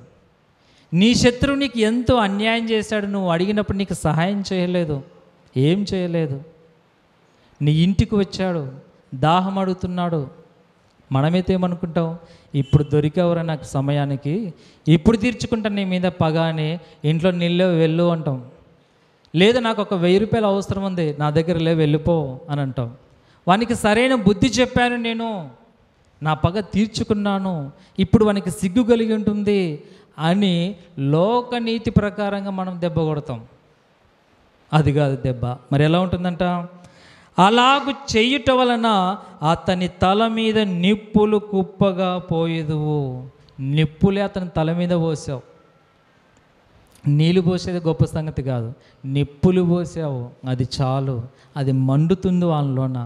నీ శత్రువు నీకు ఎంతో అన్యాయం చేశాడు, నువ్వు అడిగినప్పుడు నీకు సహాయం చేయలేదు, ఏం చేయలేదు. నీ ఇంటికి వచ్చాడు, దాహం అడుగుతున్నాడు. మనమైతే ఏమనుకుంటాం? ఇప్పుడు దొరికేవరా నాకు సమయానికి, ఇప్పుడు తీర్చుకుంటాను నీ మీద పగ అని ఇంట్లో నీళ్ళే వెళ్ళు అంటాం. లేదా నాకు ఒక 1000 రూపాయలు అవసరం ఉంది, నా దగ్గర లేవు, వెళ్ళిపో అని అంటాం. వానికి సరైన బుద్ధి చెప్పాను, నేను నా పగ తీర్చుకున్నాను, ఇప్పుడు వానికి సిగ్గు కలిగి ఉంటుంది అని లోకనీతి ప్రకారంగా మనం దెబ్బ కొడతాం. అది కాదు దెబ్బ. మరి ఎలా ఉంటుందంట? అలాగు చెయ్యుట వలన అతని తల మీద నిప్పులు కుప్పగా పోయేదువు. నిప్పులే అతని తల మీద పోసావు. నీళ్ళు పోసేది గొప్ప సంగతి కాదు, నిప్పులు పోసావు, అది చాలు. అది మండుతుంది వాళ్ళలోన.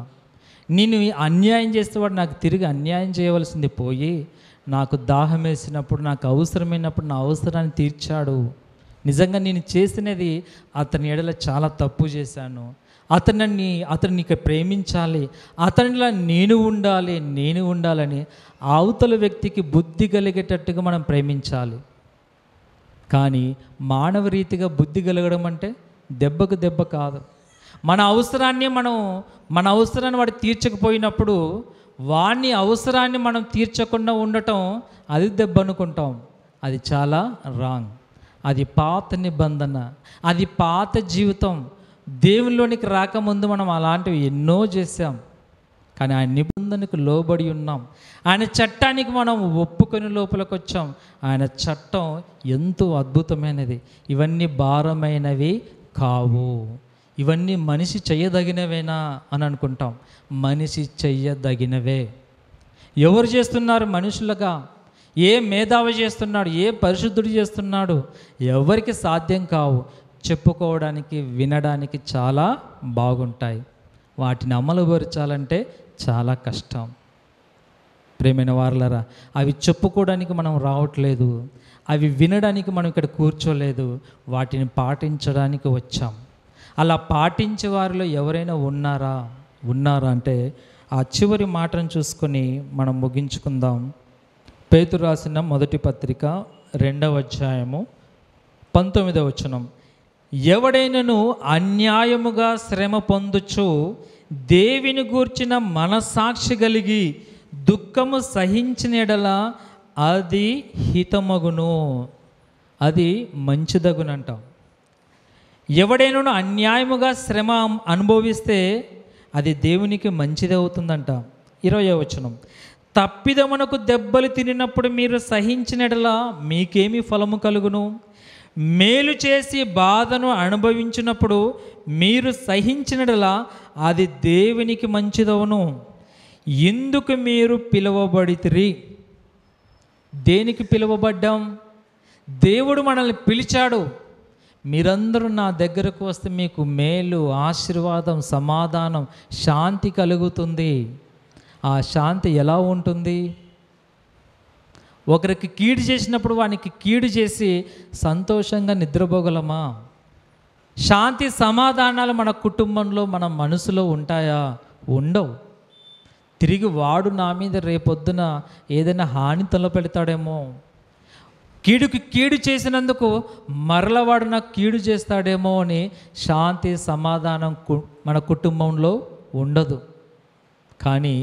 నేను అన్యాయం చేస్తే వాడు నాకు తిరిగి అన్యాయం చేయవలసింది పోయి, నాకు దాహం వేసినప్పుడు, నాకు అవసరమైనప్పుడు నా అవసరాన్ని తీర్చాడు. నిజంగా నేను చేసినది అతని ఎడల చాలా తప్పు చేశాను, అతను నీకు ప్రేమించాలి, అతనిలా నేను ఉండాలని అవతల వ్యక్తికి బుద్ధి కలిగేటట్టుగా మనం ప్రేమించాలి. కానీ మానవ రీతిగా బుద్ధి కలగడం అంటే దెబ్బకు దెబ్బ కాదు. మన అవసరాన్ని వాడు తీర్చకపోయినప్పుడు వాని అవసరాన్ని మనం తీర్చకుండా ఉండటం అది దెబ్బ అనుకుంటాం. అది చాలా రాంగ్. అది పాత నిబంధన, అది పాత జీవితం. దేవునిలోనికి రాకముందు మనం అలాంటివి ఎన్నో చేశాం, కానీ ఆయన నిబంధనకు లోబడి ఉన్నాం. ఆయన చట్టానికి మనం ఒప్పుకొని లోపలికి వచ్చాం. ఆయన చట్టం ఎంతో అద్భుతమైనది. ఇవన్నీ భారమైనవి కావు, ఇవన్నీ మనిషి చెయ్యదగినవేనా అని అనుకుంటాం. మనిషి చెయ్యదగినవే. ఎవరు చేస్తున్నారు మనుషులుగా? ఏ మేధావి చేస్తున్నాడు? ఏ పరిశుద్ధుడు చేస్తున్నాడు? ఎవరికి సాధ్యం కావు. చెప్పుకోవడానికి, వినడానికి చాలా బాగుంటాయి, వాటిని అమలుపరచాలంటే చాలా కష్టం. ప్రేమైన వారలారా, అవి చెప్పుకోవడానికి మనం రావట్లేదు, అవి వినడానికి మనం ఇక్కడ కూర్చోలేదు, వాటిని పాటించడానికి వచ్చాం. అలా పాటించే వారిలో ఎవరైనా ఉన్నారా అంటే ఆ చివరి మాటను చూసుకొని మనం ముగించుకుందాం. పేతురు రాసిన మొదటి పత్రిక 2వ అధ్యాయము 19వ వచనం. ఎవడైనను అన్యాయముగా శ్రమ పొందుచు దేవుని గూర్చిన మనసాక్షి కలిగి దుఃఖము సహించిన ఎడల అది హితమగును, అది మంచిదగునంటాం. ఎవడైనా అన్యాయముగా శ్రమ అనుభవిస్తే అది దేవునికి మంచిది అవుతుందంట. 20వ వచనం. తప్పిదమునకు దెబ్బలు తినినప్పుడు మీరు సహించిన ఎడల మీకేమి ఫలము కలుగును? మేలు చేసి బాధను అనుభవించినప్పుడు మీరు సహించినడలా అది దేవునికి మంచిదవును. ఎందుకు మీరు పిలువబడితిరి? దేనికి పిలువబడ్డాం? దేవుడు మనల్ని పిలిచాడు. మీరందరూ నా దగ్గరకు వస్తే మీకు మేలు, ఆశీర్వాదం, సమాధానం, శాంతి కలుగుతుంది. ఆ శాంతి ఎలా ఉంటుంది? ఒకరికి కీడు చేసినప్పుడు వానికి కీడు చేసి సంతోషంగా నిద్రపోగలమా? శాంతి సమాధానాలు మన కుటుంబంలో, మన మనసులో ఉంటాయా? ఉండవు. తిరిగి వాడు నా మీద రేపొద్దున ఏదైనా హాని తలపెడతాడేమో, కీడుకి కీడు చేసినందుకు మరల వాడు నాకు కీడు చేస్తాడేమో అని శాంతి సమాధానం మన కుటుంబంలో ఉండదు. కానీ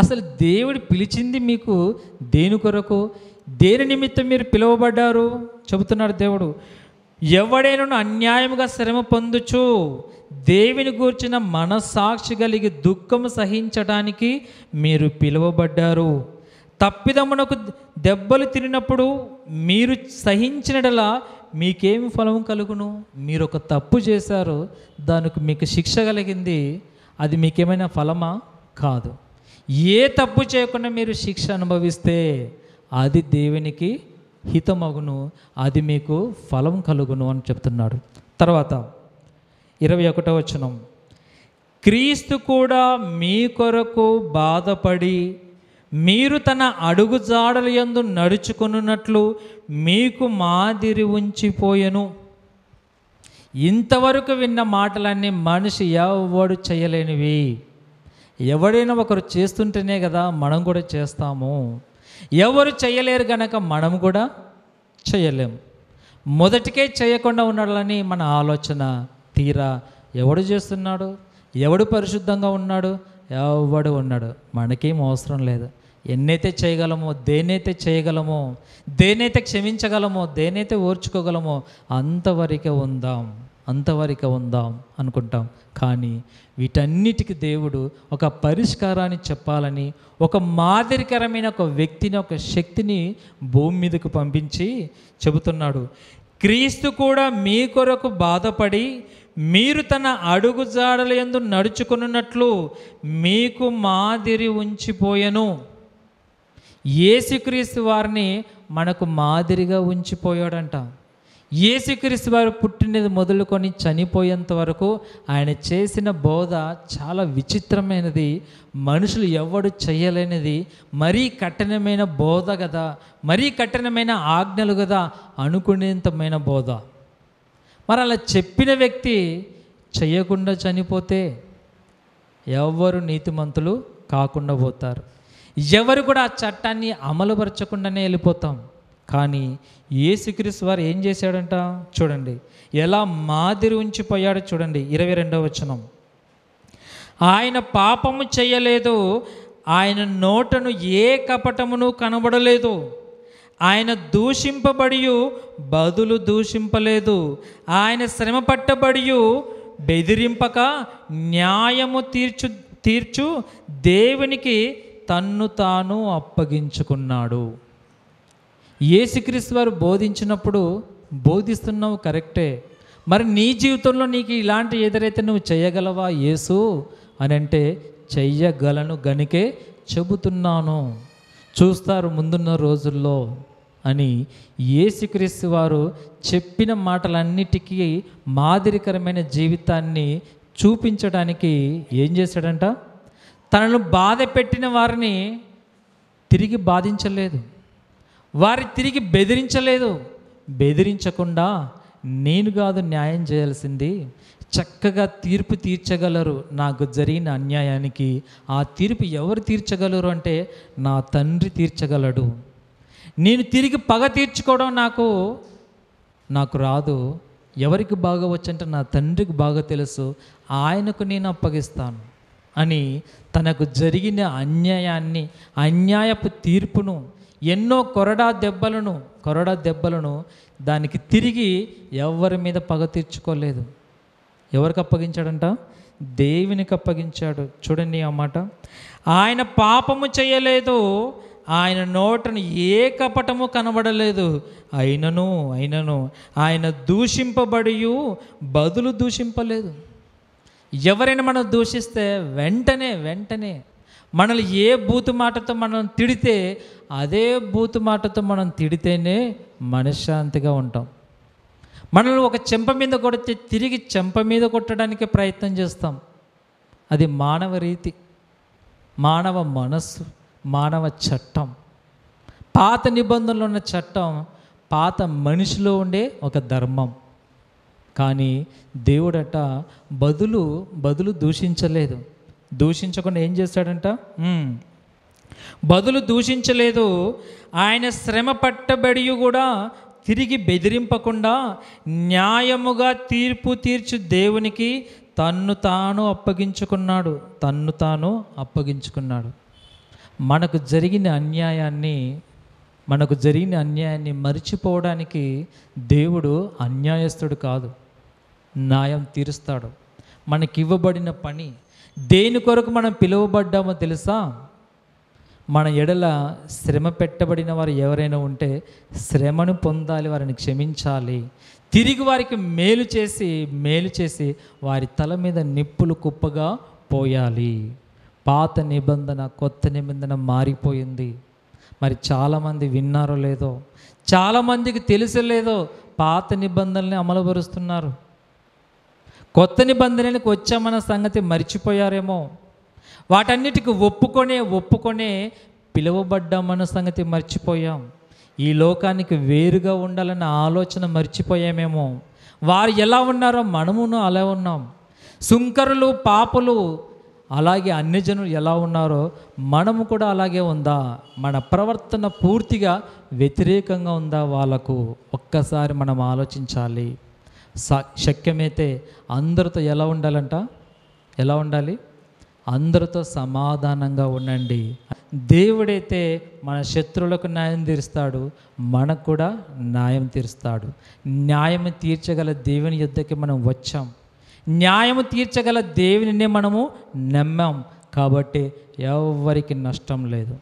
అసలు దేవుడు పిలిచింది మీకు దేని కొరకు, దేని నిమిత్తం మీరు పిలువబడ్డారు చెబుతున్నాడు దేవుడు. ఎవడైనా అన్యాయముగా శ్రమ పొందుచు దేవుని గూర్చిన మనస్సాక్షి కలిగి దుఃఖము సహించడానికి మీరు పిలువబడ్డారు. తప్పిదమునకు దెబ్బలు తిరిగినప్పుడు మీరు సహించినడలా మీకేమి ఫలం కలుగును? మీరు ఒక తప్పు చేశారు, దానికి మీకు శిక్ష కలిగింది, అది మీకేమైనా ఫలమా? కాదు. ఏ తప్పు చేయకుండా మీరు శిక్ష అనుభవిస్తే అది దేవునికి హితమగును, అది మీకు ఫలం కలుగును అని చెప్తున్నాడు. తర్వాత 21వ వచనం. క్రీస్తు కూడా మీ కొరకు బాధపడి మీరు తన అడుగుజాడల యందు నడుచుకొనున్నట్లు మీకు మాదిరి ఉంచిపోయెను. ఇంతవరకు విన్న మాటలన్నీ మనిషి ఎవడు చేయలేనివి. ఎవడైనా ఒకరు చేస్తుంటేనే కదా మనం కూడా చేస్తాము. ఎవరు చేయలేరు గనక మనం కూడా చేయలేము. మొదటికే చేయకుండా ఉండాలని మన ఆలోచన తీరా ఎవడు చేస్తున్నాడు, ఎవడు పరిశుద్ధంగా ఉన్నాడు, ఎవడు ఉన్నాడు, మనకేం అవసరం లేదు. ఎన్నైతే చేయగలమో, దేనైతే చేయగలమో, దేనైతే క్షమించగలమో, దేనైతే ఓర్చుకోగలమో అంతవరకే ఉందాం అనుకుంటాం. కానీ వీటన్నిటికీ దేవుడు ఒక పరిష్కారాన్ని చెప్పాలని, ఒక మాదిరికరమైన ఒక వ్యక్తిని, ఒక శక్తిని భూమి మీదకు పంపించి చెబుతున్నాడు. క్రీస్తు కూడా మీ కొరకు బాధపడి మీరు తన అడుగుజాడల యందు నడుచుకున్నట్లు మీకు మాదిరి ఉంచిపోయెను. యేసుక్రీస్తు వారిని మనకు మాదిరిగా ఉంచిపోయాడంట. యేసుక్రీస్తు వారు పుట్టినది మొదలుకొని చనిపోయేంత వరకు ఆయన చేసిన బోధ చాలా విచిత్రమైనది, మనుషులు ఎవడు చేయలేనిది, మరీ కఠినమైన బోధ కదా, మరీ కఠినమైన ఆజ్ఞలు కదా అనుకునేంతమైన బోధ. మరి అలా చెప్పిన వ్యక్తి చేయకుండా చనిపోతే ఎవరు నీతిమంతులు కాకుండా పోతారు. ఎవరు కూడా ఆ చట్టాన్ని అమలుపరచకుండానే వెళ్ళిపోతాం. కానీ యేసుక్రీస్తు వారు ఏం చేశాడంట చూడండి, ఎలా మాదిరి ఉంచిపోయాడో చూడండి. 22వ వచనం, ఆయన పాపము చేయలేదు, ఆయన నోటను ఏ కపటమును కనబడలేదు, ఆయన దూషింపబడి బదులు దూషింపలేదు, ఆయన శ్రమ పట్టబడి బెదిరింపక న్యాయము తీర్చు దేవునికి తన్ను తాను అప్పగించుకున్నాడు. యేసుక్రీస్తు వారు బోధించినప్పుడు బోధిస్తున్నావు కరెక్టే, మరి నీ జీవితంలో నీకు ఇలాంటి ఎదురైతే నువ్వు చేయగలవా యేసు అని అంటే, చెయ్యగలను గనుకే చెబుతున్నాను, చూస్తారు ముందున్న రోజుల్లో అని యేసుక్రీస్తు వారు చెప్పిన మాటలన్నిటికీ మాదిరికరమైన జీవితాన్ని చూపించడానికి ఏం చేశాడంట, తనను బాధ పెట్టిన వారిని తిరిగి బాధించలేదు, వారి తిరిగి బెదిరించలేదు. బెదిరించకుండా నేను కాదు న్యాయం చేయాల్సింది, చక్కగా తీర్పు తీర్చగలరు నాకు జరిగిన అన్యాయానికి. ఆ తీర్పు ఎవరు తీర్చగలరు అంటే నా తండ్రి తీర్చగలడు. నేను తిరిగి పగ తీర్చుకోవడం నాకు రాదు. ఎవరికి బాగా వచ్చంటే నా తండ్రికి బాగా తెలుసు, ఆయనకు నేను అప్పగిస్తాను అని తనకు జరిగిన అన్యాయాన్ని, అన్యాయపు తీర్పును, ఎన్నో కొరడా దెబ్బలను దానికి తిరిగి ఎవరి మీద పగ తీర్చుకోలేదు. ఎవరికి అప్పగించాడంట? దేవునికి అప్పగించాడు. చూడండి ఆ మాట, ఆయన పాపము చేయలేదు, ఆయన నోటను ఏ కపటము కనబడలేదు, అయినను ఆయన దూషింపబడి బదులు దూషింపలేదు. ఎవరైనా మనం దూషిస్తే వెంటనే మనల్ని ఏ బూతు మాటతో మనం తిడితే అదే బూతు మాటతో మనం తిడితేనే మనశ్శాంతిగా ఉంటాం. మనల్ని ఒక చెంప మీద కొడితే తిరిగి చెంప మీద కొట్టడానికి ప్రయత్నం చేస్తాం. అది మానవ రీతి, మానవ మనస్సు, మానవ చట్టం. పాత నిబంధనలో ఉన్న చట్టం పాత మనిషిలో ఉండే ఒక ధర్మం. కానీ దేవుడట బదులు దూషించలేదు. దూషించకుండా ఏం చేశాడంట? బదులు దూషించలేదు, ఆయన శ్రమ పట్టబడి కూడా తిరిగి బెదిరింపకుండా న్యాయముగా తీర్పు తీర్చు దేవునికి తన్ను తాను అప్పగించుకున్నాడు. మనకు జరిగిన అన్యాయాన్ని మరిచిపోవడానికి దేవుడు అన్యాయస్తుడు కాదు, న్యాయం తీరుస్తాడు. మనకివ్వబడిన పని, దేని కొరకు మనం పిలువబడ్డామో తెలుసా? మన ఎడల శ్రమ పెట్టబడిన వారు ఎవరైనా ఉంటే శ్రమను పొందాలి, వారిని క్షమించాలి, తిరిగి వారికి మేలు చేసి వారి తల మీద నిప్పులు కుప్పగా పోయాలి. పాత నిబంధన కొత్త నిబంధన మారిపోయింది. మరి చాలామంది విన్నారో లేదో, చాలామందికి తెలుసో లేదో పాత నిబంధనల్ని అమలుపరుస్తున్నారు. కొత్త నిబంధనలకు వచ్చామన్న సంగతి మర్చిపోయారేమో. వాటన్నిటికి ఒప్పుకొనే పిలువబడ్డామన్న సంగతి మర్చిపోయాం. ఈ లోకానికి వేరుగా ఉండాలన్న ఆలోచన మర్చిపోయామేమో. వారు ఎలా ఉన్నారో మనమును అలా ఉన్నాం. సుంకరులు, పాపులు, అలాగే అన్యజనులు ఎలా ఉన్నారో మనము కూడా అలాగే ఉందా? మన ప్రవర్తన పూర్తిగా వ్యతిరేకంగా ఉందా వాళ్ళకు? ఒక్కసారి మనం ఆలోచించాలి. శక్యమైతే అందరితో ఎలా ఉండాలంట? ఎలా ఉండాలి? అందరితో సమాధానంగా ఉండండి. దేవుడైతే మన శత్రువులకు న్యాయం తీరుస్తాడు, మనకు కూడా న్యాయం తీరుస్తాడు. న్యాయం తీర్చగల దేవుని యొద్దకి మనం వచ్చాం. న్యాయము తీర్చగల దేవునినే మనము నమ్మాం. కాబట్టి ఎవరికి నష్టం లేదు.